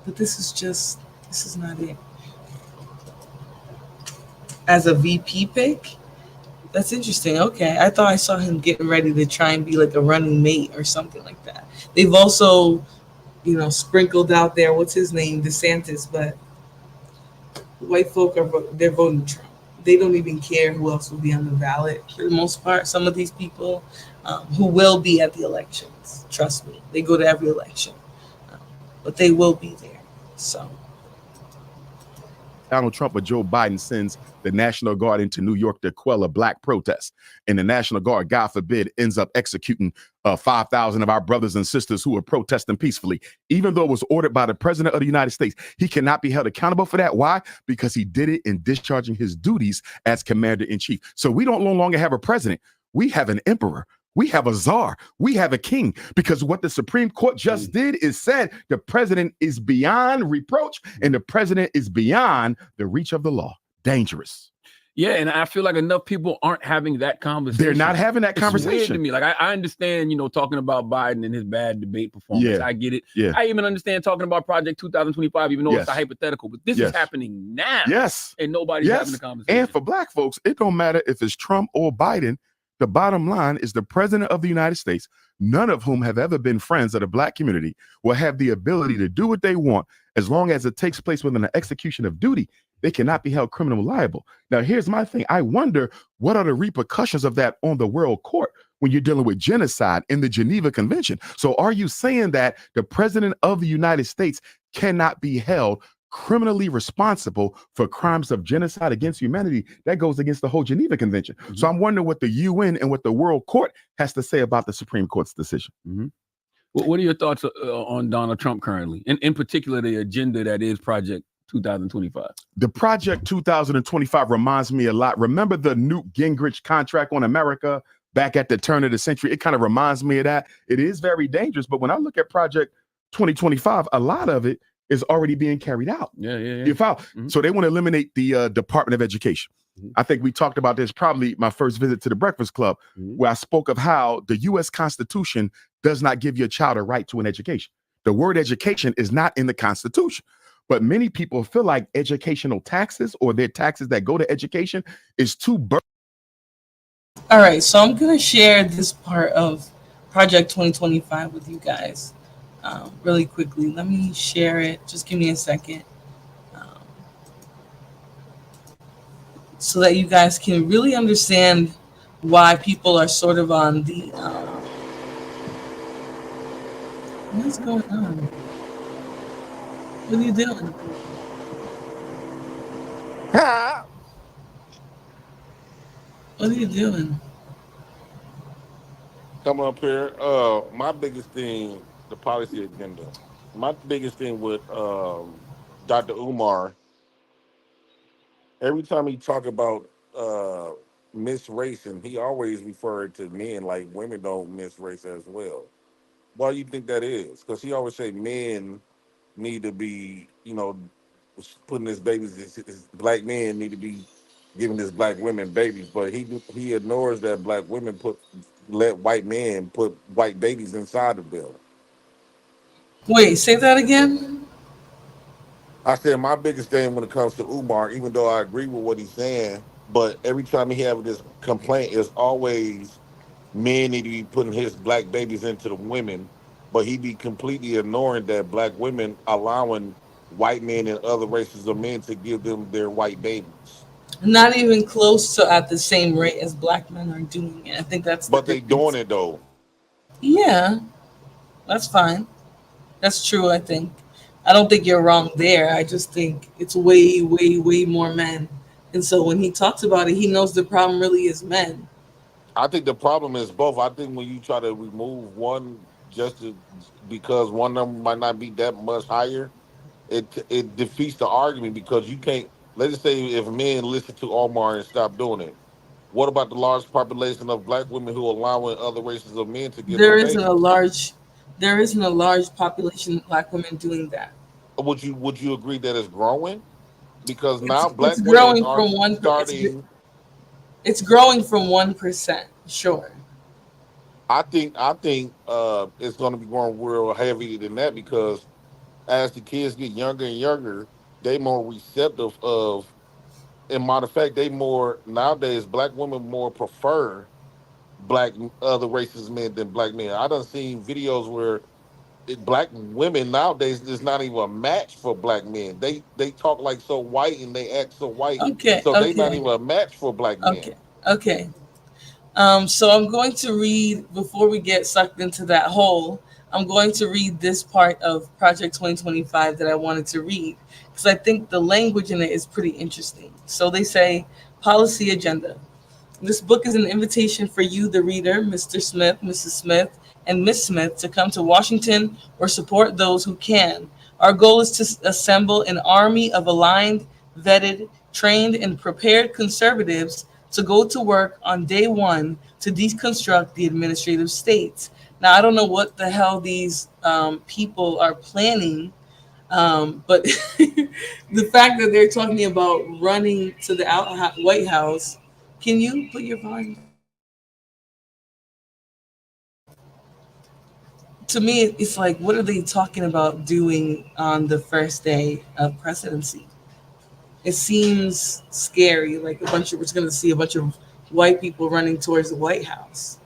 but this is not it. As a VP pick, that's interesting. Okay, I thought I saw him getting ready to try and be like a running mate or something like that. They've also, sprinkled out there. What's his name, DeSantis, but white folk they're voting Trump. They don't even care who else will be on the ballot for the most part. Some of these people who will be at the elections, trust me, they go to every election, um, but they will be there. So Donald Trump or Joe Biden sends the National Guard into New York to quell a black protest. And the National Guard, God forbid, ends up executing 5,000 of our brothers and sisters who were protesting peacefully. Even though it was ordered by the President of the United States, he cannot be held accountable for that. Why? Because he did it in discharging his duties as Commander-in-Chief. So we don't no longer have a president. We have an emperor. We have a czar. We have a king, because what the Supreme Court just did is said the president is beyond reproach and the president is beyond the reach of the law. Dangerous. Yeah, and I feel like enough people aren't having that conversation. They're not having that conversation. It's weird to me. Like I understand, talking about Biden and his bad debate performance. Yeah. I get it. Yeah. I even understand talking about Project 2025, even though Yes. it's a hypothetical. But this Yes. is happening now. Yes. And nobody's having the conversation. And for black folks, it don't matter if it's Trump or Biden. The bottom line is the president of the United States, none of whom have ever been friends of the black community, will have the ability to do what they want as long as it takes place within the execution of duty. They cannot be held criminally liable. Now, here's my thing. I wonder what are the repercussions of that on the world court when you're dealing with genocide in the Geneva Convention. So are you saying that the president of the United States cannot be held criminally responsible for crimes of genocide against humanity? That goes against the whole Geneva Convention. Mm-hmm. So I'm wondering what the UN and what the World Court has to say about the Supreme Court's decision. Mm-hmm. What are your thoughts on Donald Trump currently, and in particular the agenda that is Project 2025? The Project 2025 reminds me a lot. Remember the Newt Gingrich contract on America back at the turn of the century? It kind of reminds me of that. It is very dangerous, but when I look at Project 2025, a lot of it is already being carried out. Yeah. You follow? Mm-hmm. So they want to eliminate the Department of Education. Mm-hmm. I think we talked about this probably my first visit to the Breakfast Club, where I spoke of how the U.S. Constitution does not give your child a right to an education. The word education is not in the Constitution. But many people feel like educational taxes or their taxes that go to education is too burdensome. All right, so I'm going to share this part of Project 2025 with you guys. Really quickly. Let me share it. Just give me a second. So that you guys can really understand why people are sort of on the... what's going on? What are you doing? What are you doing? Come up here. My biggest thing, the policy agenda. My biggest thing with Dr. Umar, every time he talk about misracing, he always referred to men like women don't misrace as well. Why do you think that is? Because he always say men need to be, putting his babies, his black men need to be giving his black women babies, but he ignores that black women let white men put white babies inside the bill. Wait, say that again? I said my biggest thing when it comes to Umar, even though I agree with what he's saying, but every time he have this complaint, it's always men need to be putting his black babies into the women, but he be completely ignoring that black women allowing white men and other races of men to give them their white babies. Not even close to at the same rate as black men are doing it. I think that's But they doing it though. Yeah, that's fine. That's true, I think. I don't think you're wrong there. I just think it's way, way, way more men. And so when he talks about it, he knows the problem really is men. I think the problem is both. I think when you try to remove one because one number might not be that much higher, it defeats the argument, because you can't, let's say if men listen to Omar and stop doing it, what about the large population of black women who are allowing other races of men to get There isn't a large population of black women doing that. Would you agree that it's growing? Because now black women are starting. It's growing from 1%, sure. I think it's going to be going real heavy than that because as the kids get younger and younger, they more receptive of. And matter of fact, they more nowadays. Black women more prefer black other races men than black men. I done seen videos where black women nowadays is not even a match for black men. They talk like so white and they act so white, Okay, so they not okay, even a match for black men. okay, okay. So I'm going to read before we get sucked into that hole. I'm going to read this part of Project 2025 that I wanted to read because I think the language in it is pretty interesting. So they say policy agenda. This book is an invitation for you, the reader, Mr. Smith, Mrs. Smith, and Miss Smith, to come to Washington or support those who can. Our goal is to assemble an army of aligned, vetted, trained, and prepared conservatives to go to work on day one to deconstruct the administrative states. Now, I don't know what the hell these people are planning, but the fact that they're talking about running to the White House. Can you put your volume? To me, it's like, what are they talking about doing on the first day of presidency? It seems scary. Like we're going to see a bunch of white people running towards the White House.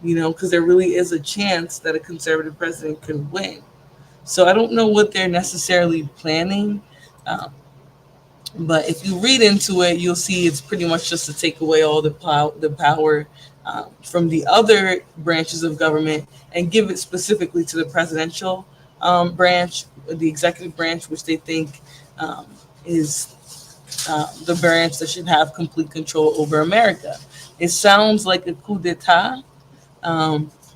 Because there really is a chance that a conservative president could win. So I don't know what they're necessarily planning. Um, But if you read into it, you'll see it's pretty much just to take away all the power from the other branches of government and give it specifically to the presidential branch, the executive branch, which they think is the branch that should have complete control over America. It sounds like a coup d'etat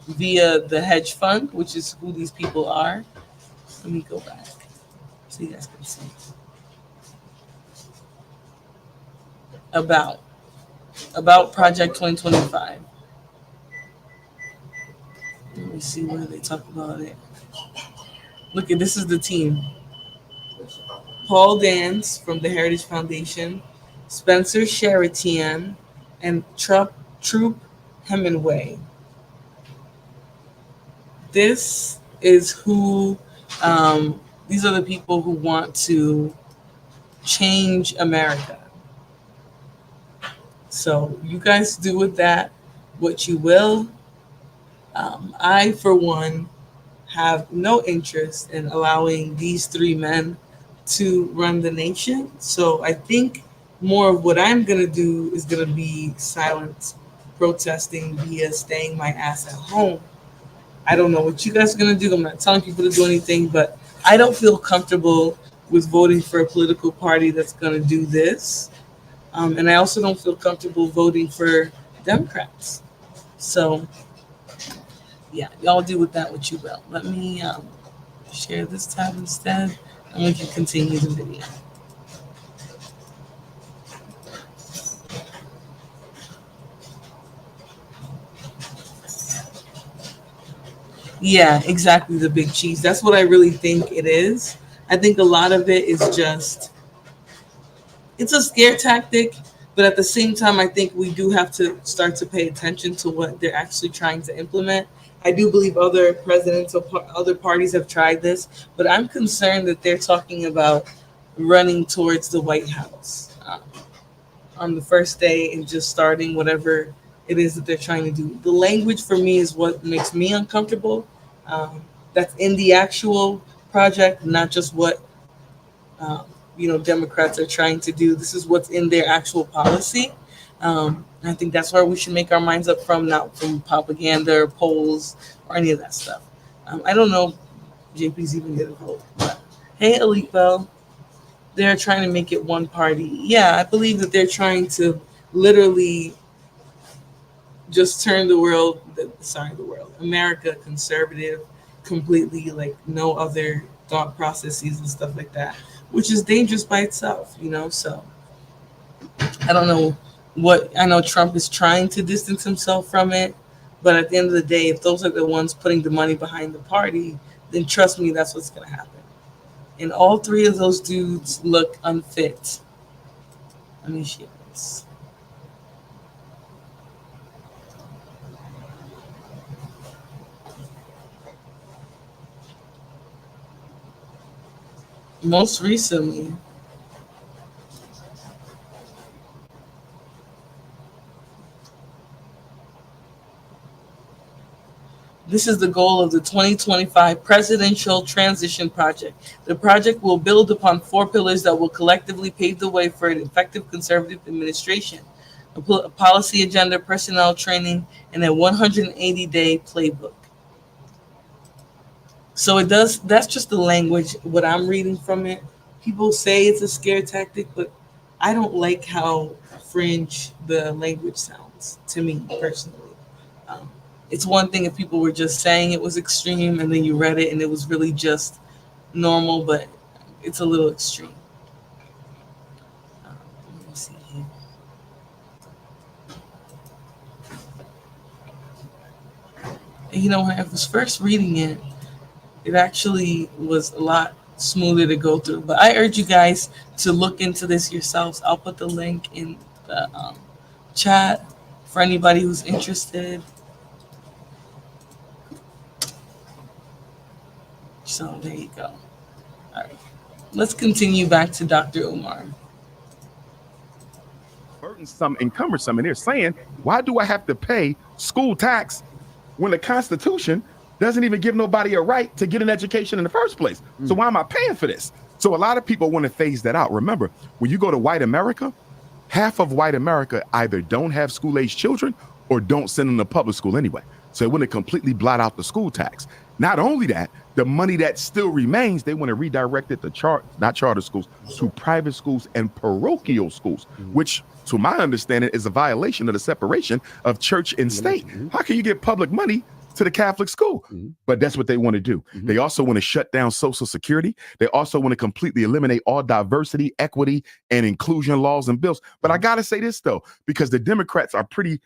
via the hedge fund, which is who these people are. Let me go back so you guys can see. About Project 2025. Let me see where they talk about it. Look at this is the team. Paul Dance from the Heritage Foundation, Spencer Sheratian, and Troop Hemingway. This is who. These are the people who want to change America. So you guys do with that what you will. I, for one, have no interest in allowing these three men to run the nation. So I think more of what I'm going to do is going to be silent protesting via staying my ass at home. I don't know what you guys are going to do. I'm not telling people to do anything, but I don't feel comfortable with voting for a political party that's going to do this. And I also don't feel comfortable voting for Democrats. So, yeah, y'all do with that what you will. Let me share this tab instead, and we can continue the video. Yeah, exactly, the big cheese. That's what I really think it is. I think a lot of it is just, it's a scare tactic, but at the same time, I think we do have to start to pay attention to what they're actually trying to implement. I do believe other presidents or other parties have tried this, but I'm concerned that they're talking about running towards the White House on the first day and just starting whatever it is that they're trying to do. The language for me is what makes me uncomfortable. That's in the actual project, not just what um, Democrats are trying to do. This is what's in their actual policy. I think that's where we should make our minds up from, not from propaganda or polls or any of that stuff. I don't know if JP's even going to vote. But, hey, Elite Bell, they're trying to make it one party. Yeah, I believe that they're trying to literally just turn America conservative completely, like no other thought processes and stuff like that, which is dangerous by itself, so I don't know I know Trump is trying to distance himself from it, but at the end of the day, if those are the ones putting the money behind the party, then trust me, that's what's going to happen. And all three of those dudes look unfit. Let me share this. Most recently, this is the goal of the 2025 Presidential Transition Project. The project will build upon 4 pillars that will collectively pave the way for an effective conservative administration: a policy agenda, personnel training, and a 180-day playbook. So it does. That's just the language. What I'm reading from it, people say it's a scare tactic, but I don't like how fringe the language sounds to me personally. Um, it's one thing if people were just saying it was extreme, and then you read it and it was really just normal, but it's a little extreme. Let me see here. And when I was first reading it, it actually was a lot smoother to go through. But I urge you guys to look into this yourselves. I'll put the link in the chat for anybody who's interested. So there you go. All right. Let's continue back to Dr. Umar. Burdensome and cumbersome, and they're saying, why do I have to pay school tax when the Constitution doesn't even give nobody a right to get an education in the first place? So why am I paying for this? So a lot of people want to phase that out. Remember, when you go to white America, half of white America either don't have school-age children or don't send them to public school anyway. So they want to completely blot out the school tax. Not only that, the money that still remains, they want to redirect it to not charter schools, to private schools and parochial schools, which, to my understanding, is a violation of the separation of church and state. How can you get public money to the Catholic school? But that's what they want to do. They also want to shut down Social Security. They also want to completely eliminate all diversity, equity, and inclusion laws and bills. But I got to say this, though, because the Democrats are pretty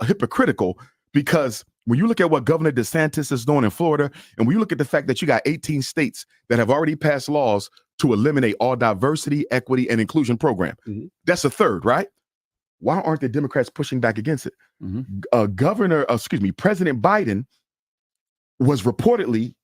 hypocritical, because when you look at what Governor DeSantis is doing in Florida, and when you look at the fact that you got 18 states that have already passed laws to eliminate all diversity, equity, and inclusion program, that's a third, right? Why aren't the Democrats pushing back against it? President Biden was reportedly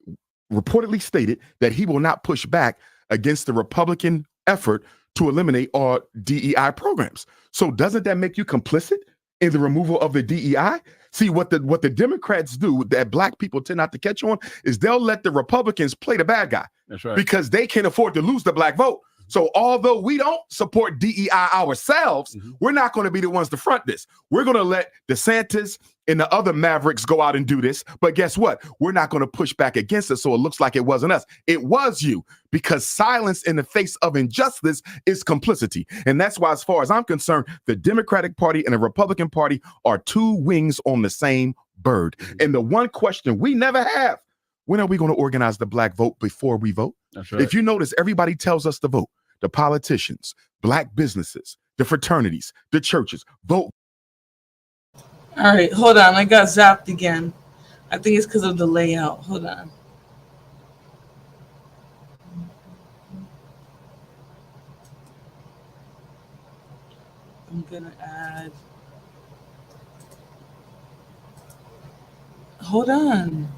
stated that he will not push back against the Republican effort to eliminate all DEI programs. So doesn't that make you complicit in the removal of the DEI? See, what the Democrats do that black people tend not to catch on is they'll let the Republicans play the bad guy. That's right. Because they can afford to lose the black vote. So although we don't support DEI ourselves, we're not going to be the ones to front this. We're going to let DeSantis and the other mavericks go out and do this. But guess what? We're not going to push back against it, so it looks like it wasn't us. It was you, because silence in the face of injustice is complicity. And that's why, as far as I'm concerned, the Democratic Party and the Republican Party are two wings on the same bird. And the one question we never have: when are we going to organize the black vote before we vote? That's right. If you notice, everybody tells us to vote. The politicians, black businesses, the fraternities, the churches, vote. All right, hold on. I got zapped again. I think it's because of the layout. Hold on. I'm going to add. Hold on.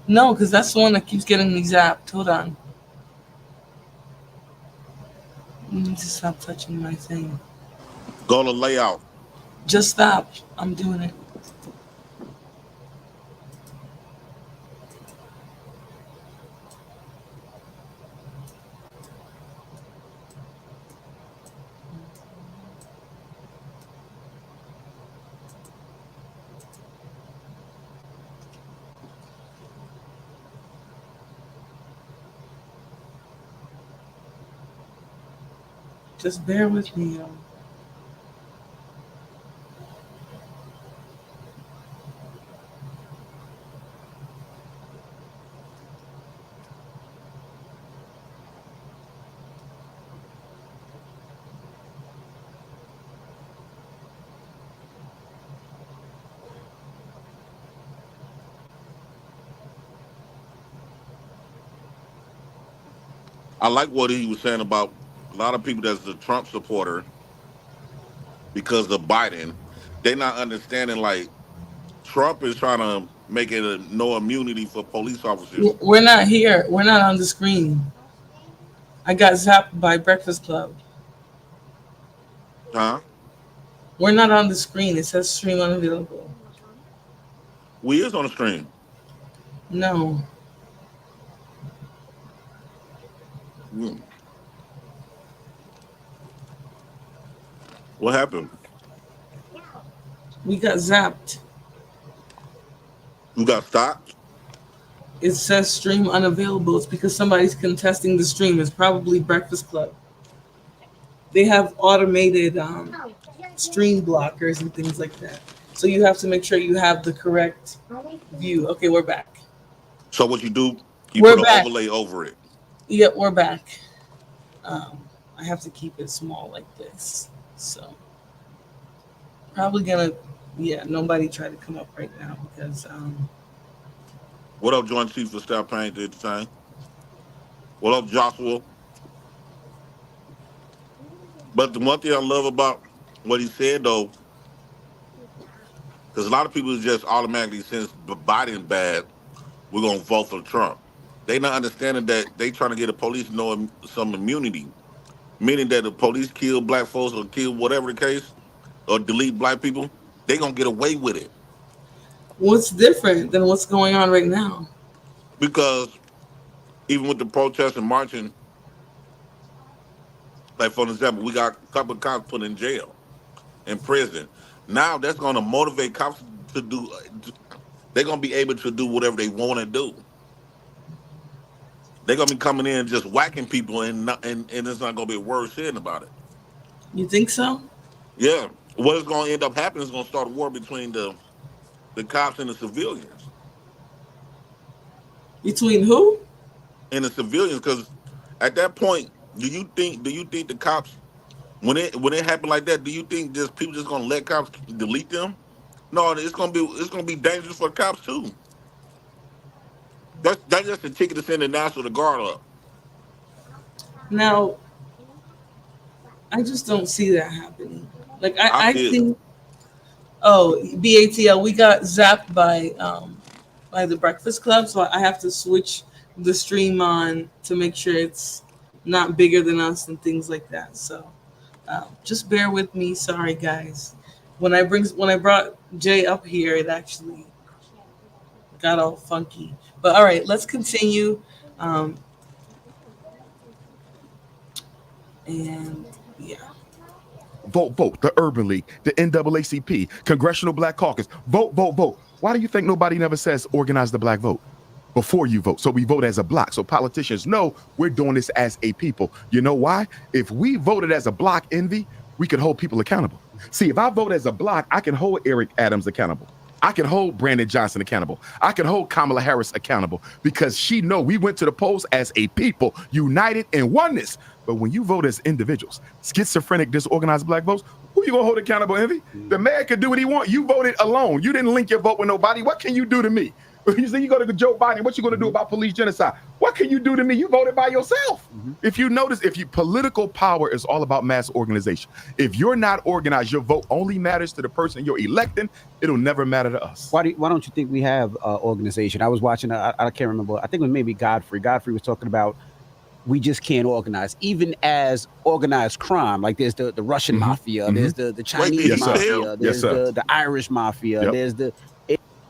No, because that's the one that keeps getting me zapped. Hold on. I need to stop touching my thing. Go to layout. Just stop. I'm doing it. Just bear with me, yo. I like what he was saying about a lot of people that's a Trump supporter because of Biden. They're not understanding, like, Trump is trying to make it a no immunity for police officers. We're not here. We're not on the screen. I got zapped by Breakfast Club. Huh? We're not on the screen. It says stream unavailable. We is on the stream. No, Mm. What happened? we got zapped. You got stopped? It says stream unavailable. It's because somebody's contesting the stream. It's probably Breakfast Club. They have automated stream blockers and things like that. So you have to make sure you have the correct view. Okay, we're back. So what you do? You We're put an back. overlay over it. Yep, we're back. I have to keep it small like this. So probably gonna, yeah, nobody try to come up right now because What up, Joint Chiefs of Staff Payne did the same? What up, Joshua? But the one thing I love about what he said though, because a lot of people just automatically, since Biden's bad, we're gonna vote for Trump. They not understanding that they trying to get the police knowing some immunity, meaning that the police kill black folks or kill whatever the case, or delete black people, they gonna get away with it what's different than what's going on right now? because even with the protests and marching, like for example, we got a couple of cops put in jail, in prison. Now that's gonna motivate cops to do. They're gonna be able to do whatever they want to do. They're gonna be coming in and just whacking people, and it's not gonna be a word said about it. You think so? Yeah, what is gonna end up happening is gonna start a war between the cops and the civilians. Between who? And the civilians, because at that point, do you think the cops when it happened like that, do you think just people just gonna let cops delete them? No, it's gonna be dangerous for the cops too. That's just the ticket to send the National Guard up. Now, I just don't see that happening. Like I I see it. think, oh, BATL, we got zapped by the Breakfast Club, so I have to switch the stream on to make sure it's not bigger than us and things like that. So just bear with me. Sorry, guys. When I brought Jay up here, it actually got all funky. But all right, let's continue. Um, and yeah, Vote, vote. The Urban League, the NAACP, Congressional Black Caucus. Vote, vote, vote. Why do you think nobody never says organize the black vote before you vote? So we vote as a block. So politicians know we're doing this as a people. You know why? If we voted as a block, Envy, we could hold people accountable. See, if I vote as a block, I can hold Eric Adams accountable. I can hold Brandon Johnson accountable. I can hold Kamala Harris accountable because she know we went to the polls as a people, united in oneness. But when you vote as individuals, schizophrenic, disorganized black votes, who you gonna hold accountable, Envy? The man could do what he want. You voted alone. You didn't link your vote with nobody. What can you do to me? You say you go to Joe Biden, what you gonna do about police genocide? What can you do to me? You voted by yourself. If you notice, political power is all about mass organization. If you're not organized, your vote only matters to the person you're electing. It'll never matter to us. Why don't you think we have organization? I was watching, I can't remember, I think it was maybe Godfrey. Godfrey was talking about we just can't organize, even as organized crime. Like there's the Russian mafia, there's the Chinese Yes, sir. mafia, there's Yes, sir. the Irish mafia, Yep. there's the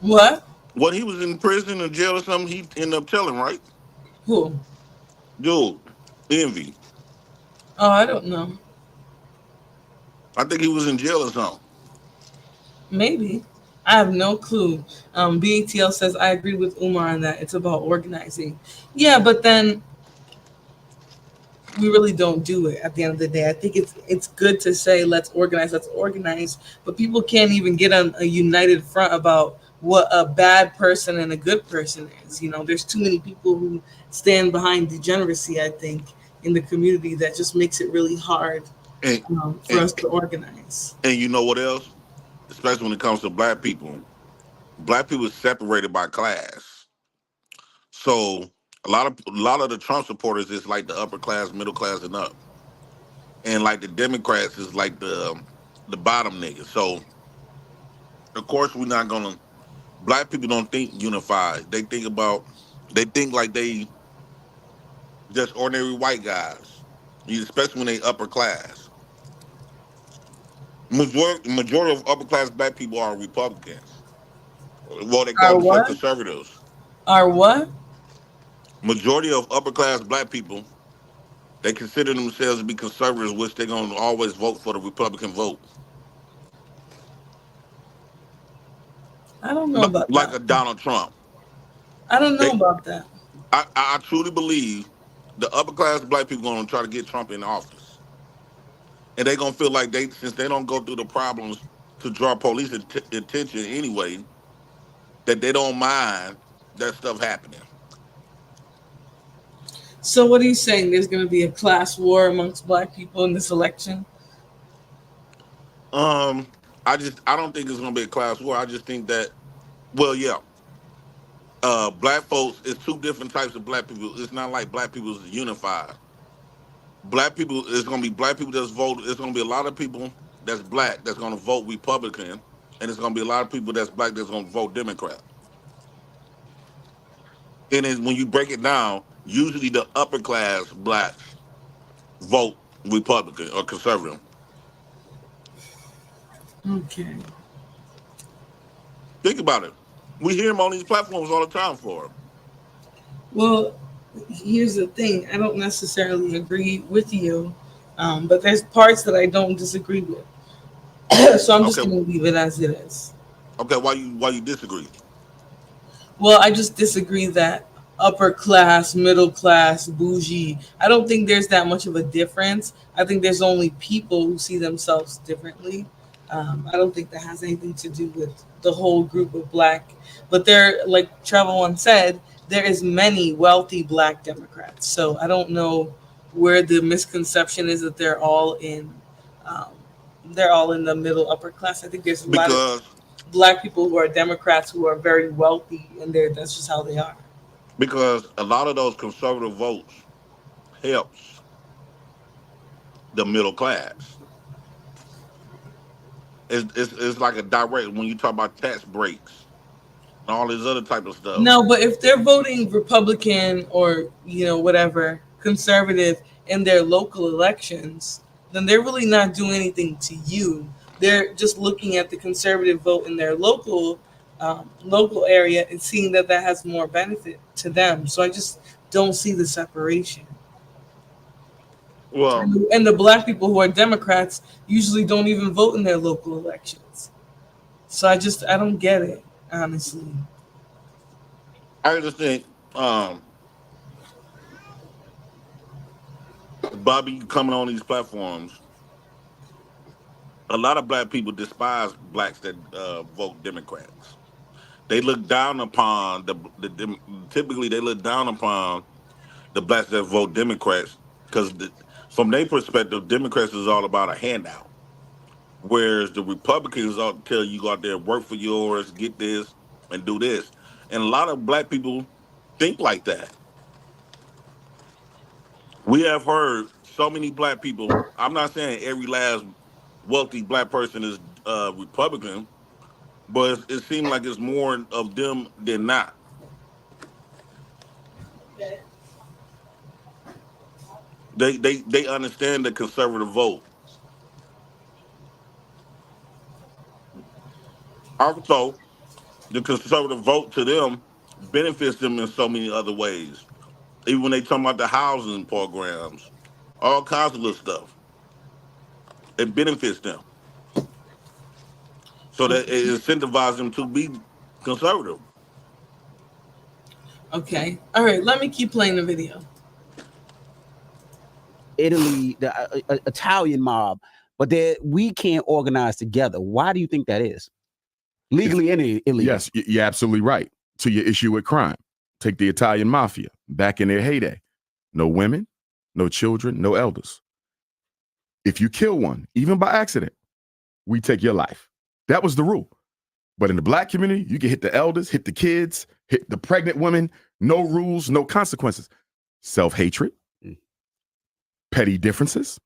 what? When he was in prison or jail or something, he ended up telling, right? Who? Dude, Envy. Oh, I don't know. I think he was in jail or something. Maybe. I have no clue. BATL says I agree with Umar on that. It's about organizing. Yeah, but then we really don't do it at the end of the day. I think it's good to say let's organize, but people can't even get on a united front about what a bad person and a good person is. You know, there's too many people who stand behind degeneracy, I think, in the community that just makes it really hard for us to organize. And you know what else? Especially when it comes to black people. Black people is separated by class. So a lot of the Trump supporters is like the upper class, middle class, and up. And like the Democrats is like the bottom niggas. So of course we're not gonna. Black people don't think unified. They think like they just ordinary white guys, especially when they upper class. Majority of upper class black people are Republicans. Well, they call Are themselves what? conservatives. Are what? Majority of upper class black people, they consider themselves to be conservatives, which they're gonna always vote for the Republican vote. I don't know about Like that. a Donald Trump. I don't know They, about that. I truly believe the upper class black people gonna try to get Trump in office, and they're gonna feel like since they don't go through the problems to draw police attention anyway, that they don't mind that stuff happening. So what are you saying? There's going to be a class war amongst black people in this election? Um, I don't think it's gonna be a class war. I just think that, well, yeah, black folks, it's two different types of black people. It's not like black people is unified. Black people, it's gonna be black people that's vote. It's gonna be a lot of people that's black that's gonna vote Republican, and it's gonna be a lot of people that's black that's gonna vote Democrat. And then when you break it down, usually the upper class blacks vote Republican or conservative. Okay. Think about it. We hear them on these platforms all the time for it. Well, here's the thing. I don't necessarily agree with you, but there's parts that I don't disagree with. So I'm just Okay, going to leave it as it is. okay. Why you disagree? Well, I just disagree that upper class, middle class, bougie. I don't think there's that much of a difference. I think there's only people who see themselves differently. I don't think that has anything to do with the whole group of black. But there, like Trevor once said, there is many wealthy black Democrats. So I don't know where the misconception is that um, they're all in the middle upper class. I think there's a lot of Because black people who are Democrats who are very wealthy, and that's just how they are. because a lot of those conservative votes helps the middle class. It's like a direct when you talk about tax breaks and all this other type of stuff. No, but if they're voting Republican or whatever conservative in their local elections, then they're really not doing anything to you. They're just looking at the conservative vote in their local area and seeing that has more benefit to them. So I just don't see the separation. Well, And the black people who are Democrats usually don't even vote in their local elections. So I don't get it, honestly. I just think Bobby coming on these platforms, a lot of black people despise blacks that vote Democrats. They look down upon typically they look down upon the blacks that vote Democrats because from their perspective, Democrats is all about a handout, whereas the Republicans all tell you go out there work for yours, get this, and do this. And a lot of black people think like that. We have heard so many black people. I'm not saying every last wealthy black person is Republican, but it seems like it's more of them than not. They understand the conservative vote. Also, the conservative vote to them benefits them in so many other ways. Even when they talk about the housing programs, all kinds of little stuff, it benefits them. So that it incentivizes them to be conservative. Okay. All right. Let me keep playing the video. Italy, the Italian mob, but we can't organize together. Why do you think that is? Legally and illegally. Yes, you're absolutely right. To your issue with crime, take the Italian mafia back in their heyday. No women, no children, no elders. If you kill one, even by accident, we take your life. That was the rule. But in the black community, you can hit the elders, hit the kids, hit the pregnant women. No rules, no consequences. Self-hatred, petty differences,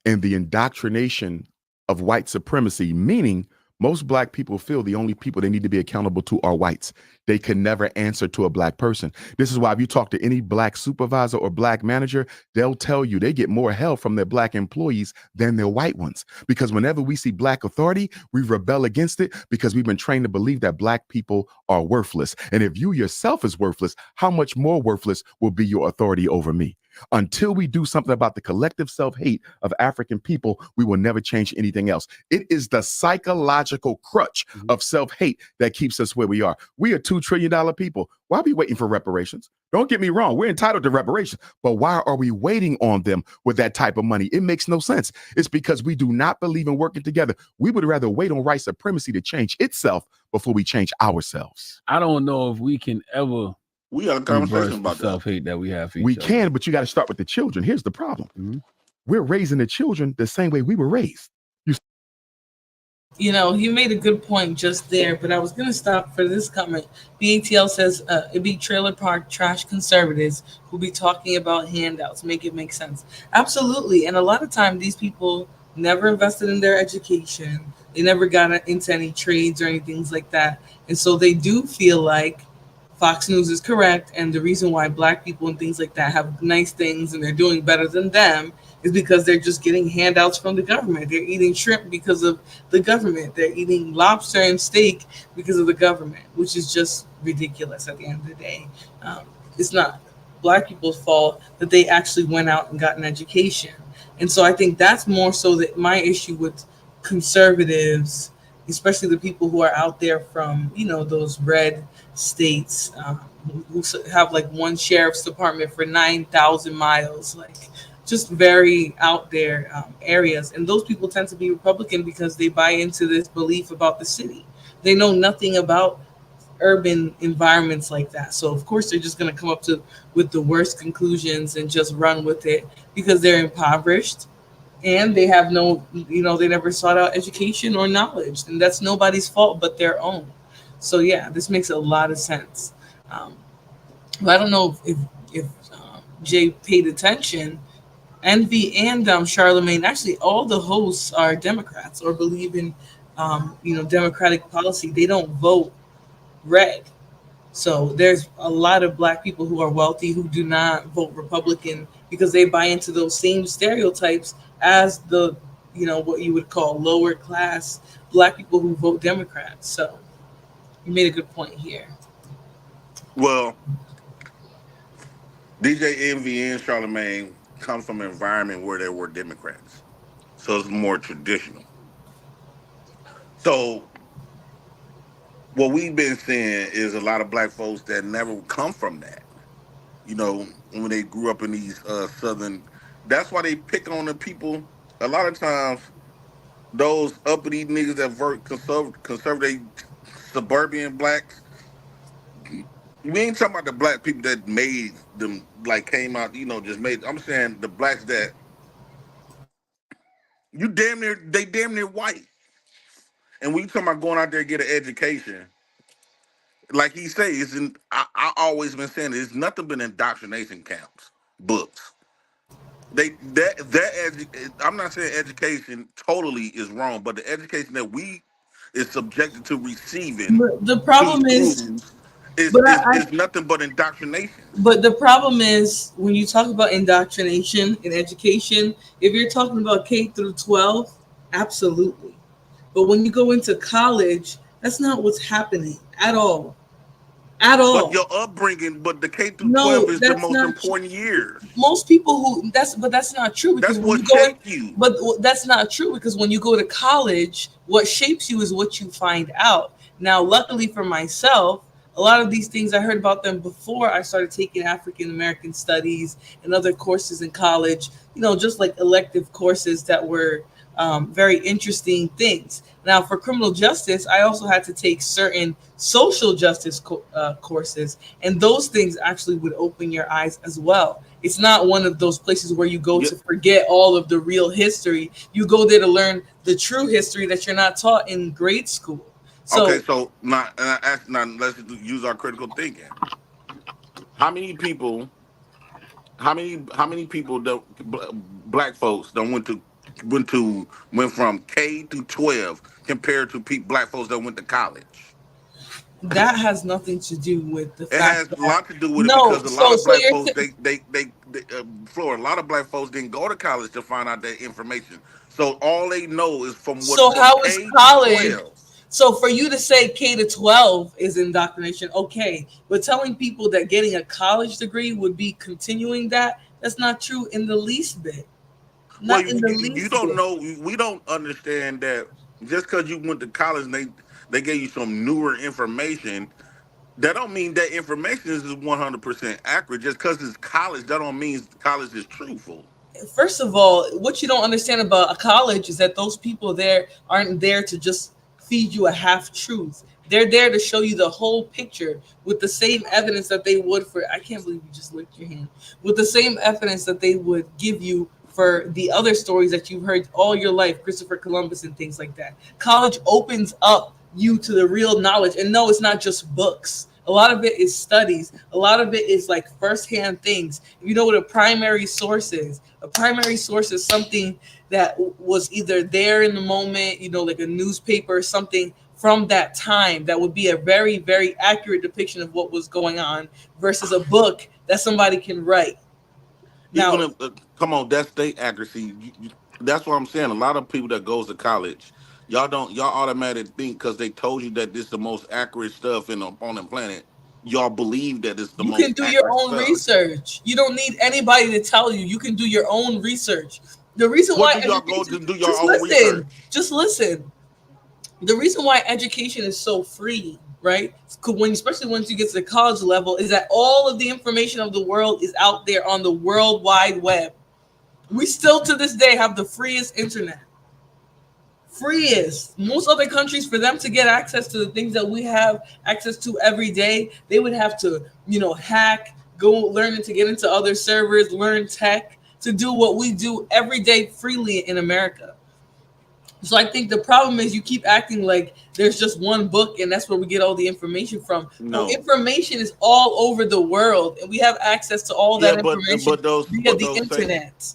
and the indoctrination of white supremacy, meaning Most black people feel the only people they need to be accountable to are whites. They can never answer to a black person. This is why if you talk to any black supervisor or black manager, they'll tell you they get more help from their black employees than their white ones. Because whenever we see black authority, we rebel against it because we've been trained to believe that black people are worthless. And if you yourself is worthless, how much more worthless will be your authority over me? Until we do something about the collective self-hate of African people, we will never change anything else. It is the psychological crutch of self-hate that keeps us where we are. We are $2 trillion people. Why are we waiting for reparations? Don't get me wrong. We're entitled to reparations, but why are we waiting on them with that type of money? It makes no sense. It's because we do not believe in working together. We would rather wait on white supremacy to change itself before we change ourselves. I don't know if we can ever. We had a conversation about self-hate that we have for we each can, other. but you got to start with the children. Here's the problem. We're raising the children the same way we were raised. You know, he made a good point just there, but I was going to stop for this comment. BATL says it be trailer park trash conservatives who be talking about handouts. Make it make sense. Absolutely. And a lot of time, these people never invested in their education. They never got into any trades or anything like that. And so they do feel like Fox News is correct, and the reason why black people and things like that have nice things and they're doing better than them is because they're just getting handouts from the government. They're eating shrimp because of the government. They're eating lobster and steak because of the government, which is just ridiculous at the end of the day. It's not black people's fault that they actually went out and got an education. And so I think that's more so that my issue with conservatives, especially the people who are out there from, you know, those red states who have like one sheriff's department for 9,000 miles, like just very out there areas. And those people tend to be Republican because they buy into this belief about the city. They know nothing about urban environments like that. So of course they're just going to come up with the worst conclusions and just run with it because they're impoverished. And they have no, you know, they never sought out education or knowledge. And that's nobody's fault but their own. So, yeah, this makes a lot of sense. But I don't know if Jay paid attention. Envy and Charlemagne, actually, all the hosts are Democrats or believe in, democratic policy. They don't vote red. So there's a lot of black people who are wealthy who do not vote Republican because they buy into those same stereotypes as the, you know, what you would call lower class black people who vote Democrats. So you made a good point here. Well, DJ Envy and Charlemagne come from an environment where there were Democrats. So it's more traditional. So what we've been seeing is a lot of black folks that never come from that. You know, when they grew up in these southern, that's why they pick on the people. A lot of times, those uppity niggas that vote conservative suburban blacks, we ain't talking about the black people that made them, like came out, you know, just made. I'm saying the blacks that they damn near white. And we talking about going out there and get an education. Like he says, I always been saying it's nothing but indoctrination camps, books. I'm not saying education totally is wrong, but the education that we is subjected to receiving But the problem is nothing but indoctrination. But the problem is when you talk about indoctrination in education, if you're talking about K through 12, absolutely. But when you go into college, that's not what's happening at all. At all. But your upbringing, but the K through 12 is the most important years. Most people but that's not true because that's what shapes you. But that's not true because when you go to college, what shapes you is what you find out. Now, luckily for myself, a lot of these things I heard about them before I started taking African American studies and other courses in college, you know, just like elective courses that were very interesting things. Now, for criminal justice, I also had to take certain social justice courses, and those things actually would open your eyes as well. It's not one of those places where you go to forget all of the real history. You go there to learn the true history that you're not taught in grade school. So now let's use our critical thinking. How many people black folks went from K to 12 compared to black folks that went to college. That has nothing to do with the It fact has that, a lot to do with it no, because a lot of so black you're folks, Florida, a lot of black folks didn't go to college to find out that information. So all they know is from so from how is K to college? 12. So for you to say K to 12 is indoctrination, okay, but telling people that getting a college degree would be continuing that's not true in the least bit. Well, Not in the you least don't bit. know. We don't understand that just because you went to college and they gave you some newer information. That don't mean that information is 100% accurate. Just because it's college, that don't mean college is truthful. First of all, what you don't understand about a college is that those people there aren't there to just feed you a half truth. They're there to show you the whole picture with the same evidence that they would for. I can't believe you just licked your hand. With the same evidence that they would give you for the other stories that you've heard all your life, Christopher Columbus and things like that. College opens up you to the real knowledge. And no, it's not just books. A lot of it is studies. A lot of it is like firsthand things. You know what a primary source is? A primary source is something that was either there in the moment, like a newspaper or something from that time that would be a very, very accurate depiction of what was going on versus a book that somebody can write. Now, Even if, come on, that's state accuracy. That's what I'm saying. A lot of people that goes to college, y'all automatically think because they told you that this is the most accurate stuff on the planet. Y'all believe that it's the you can most do your accurate own stuff. research. You don't need anybody to tell you. You can do your own research. The reason What why do y'all go to do your just own listen, research? just listen. The reason why education is so free, right? Especially once you get to the college level, is that all of the information of the world is out there on the World Wide Web. We still to this day have the freest internet. Freest. Most other countries, for them to get access to the things that we have access to every day, they would have to, hack, go learn to get into other servers, learn tech to do what we do every day freely in America. So I think the problem is you keep acting like there's just one book and that's where we get all the information from. No, information is all over the world, and we have access to all that information via the internet.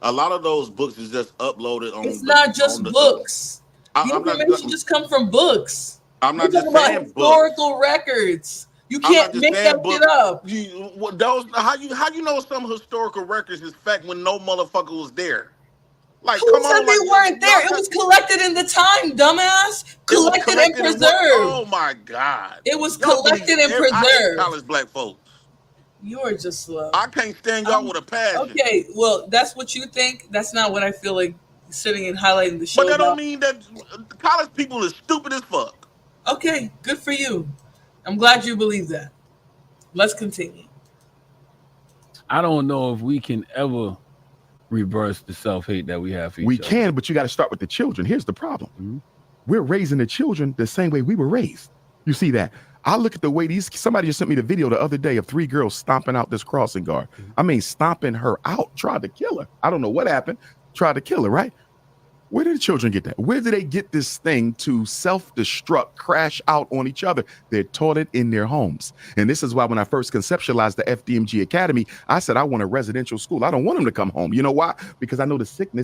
A lot of those books is just uploaded on. It's not just books. The information just come from books. I'm not just about saying historical records. You can't make that shit up. How you know some historical records is fact when no motherfucker was there? Like, who said they weren't there? It was collected in the time, dumbass. Collected and preserved. Oh my God! It was collected and preserved. I hate college black folks. You are just slow. I can't stand y'all with a passion. Okay, well, that's what you think. That's not what I feel like sitting and highlighting the show. But that don't mean that college people is stupid as fuck. Okay, good for you. I'm glad you believe that. Let's continue. I don't know if we can ever reverse the self-hate that we have for each other. We can, but you got to start with the children. Here's the problem. Mm-hmm. We're raising the children the same way we were raised. You see that? I look at the way somebody just sent me the video the other day of 3 girls stomping out this crossing guard. Mm-hmm. I mean, stomping her out, tried to kill her. I don't know what happened. Tried to kill her, right? Where did the children get that? Where did they get this thing to self-destruct, crash out on each other? They're taught it in their homes. And this is why when I first conceptualized the FDMG Academy, I said I want a residential school. I don't want them to come home. You know why? Because I know the sickness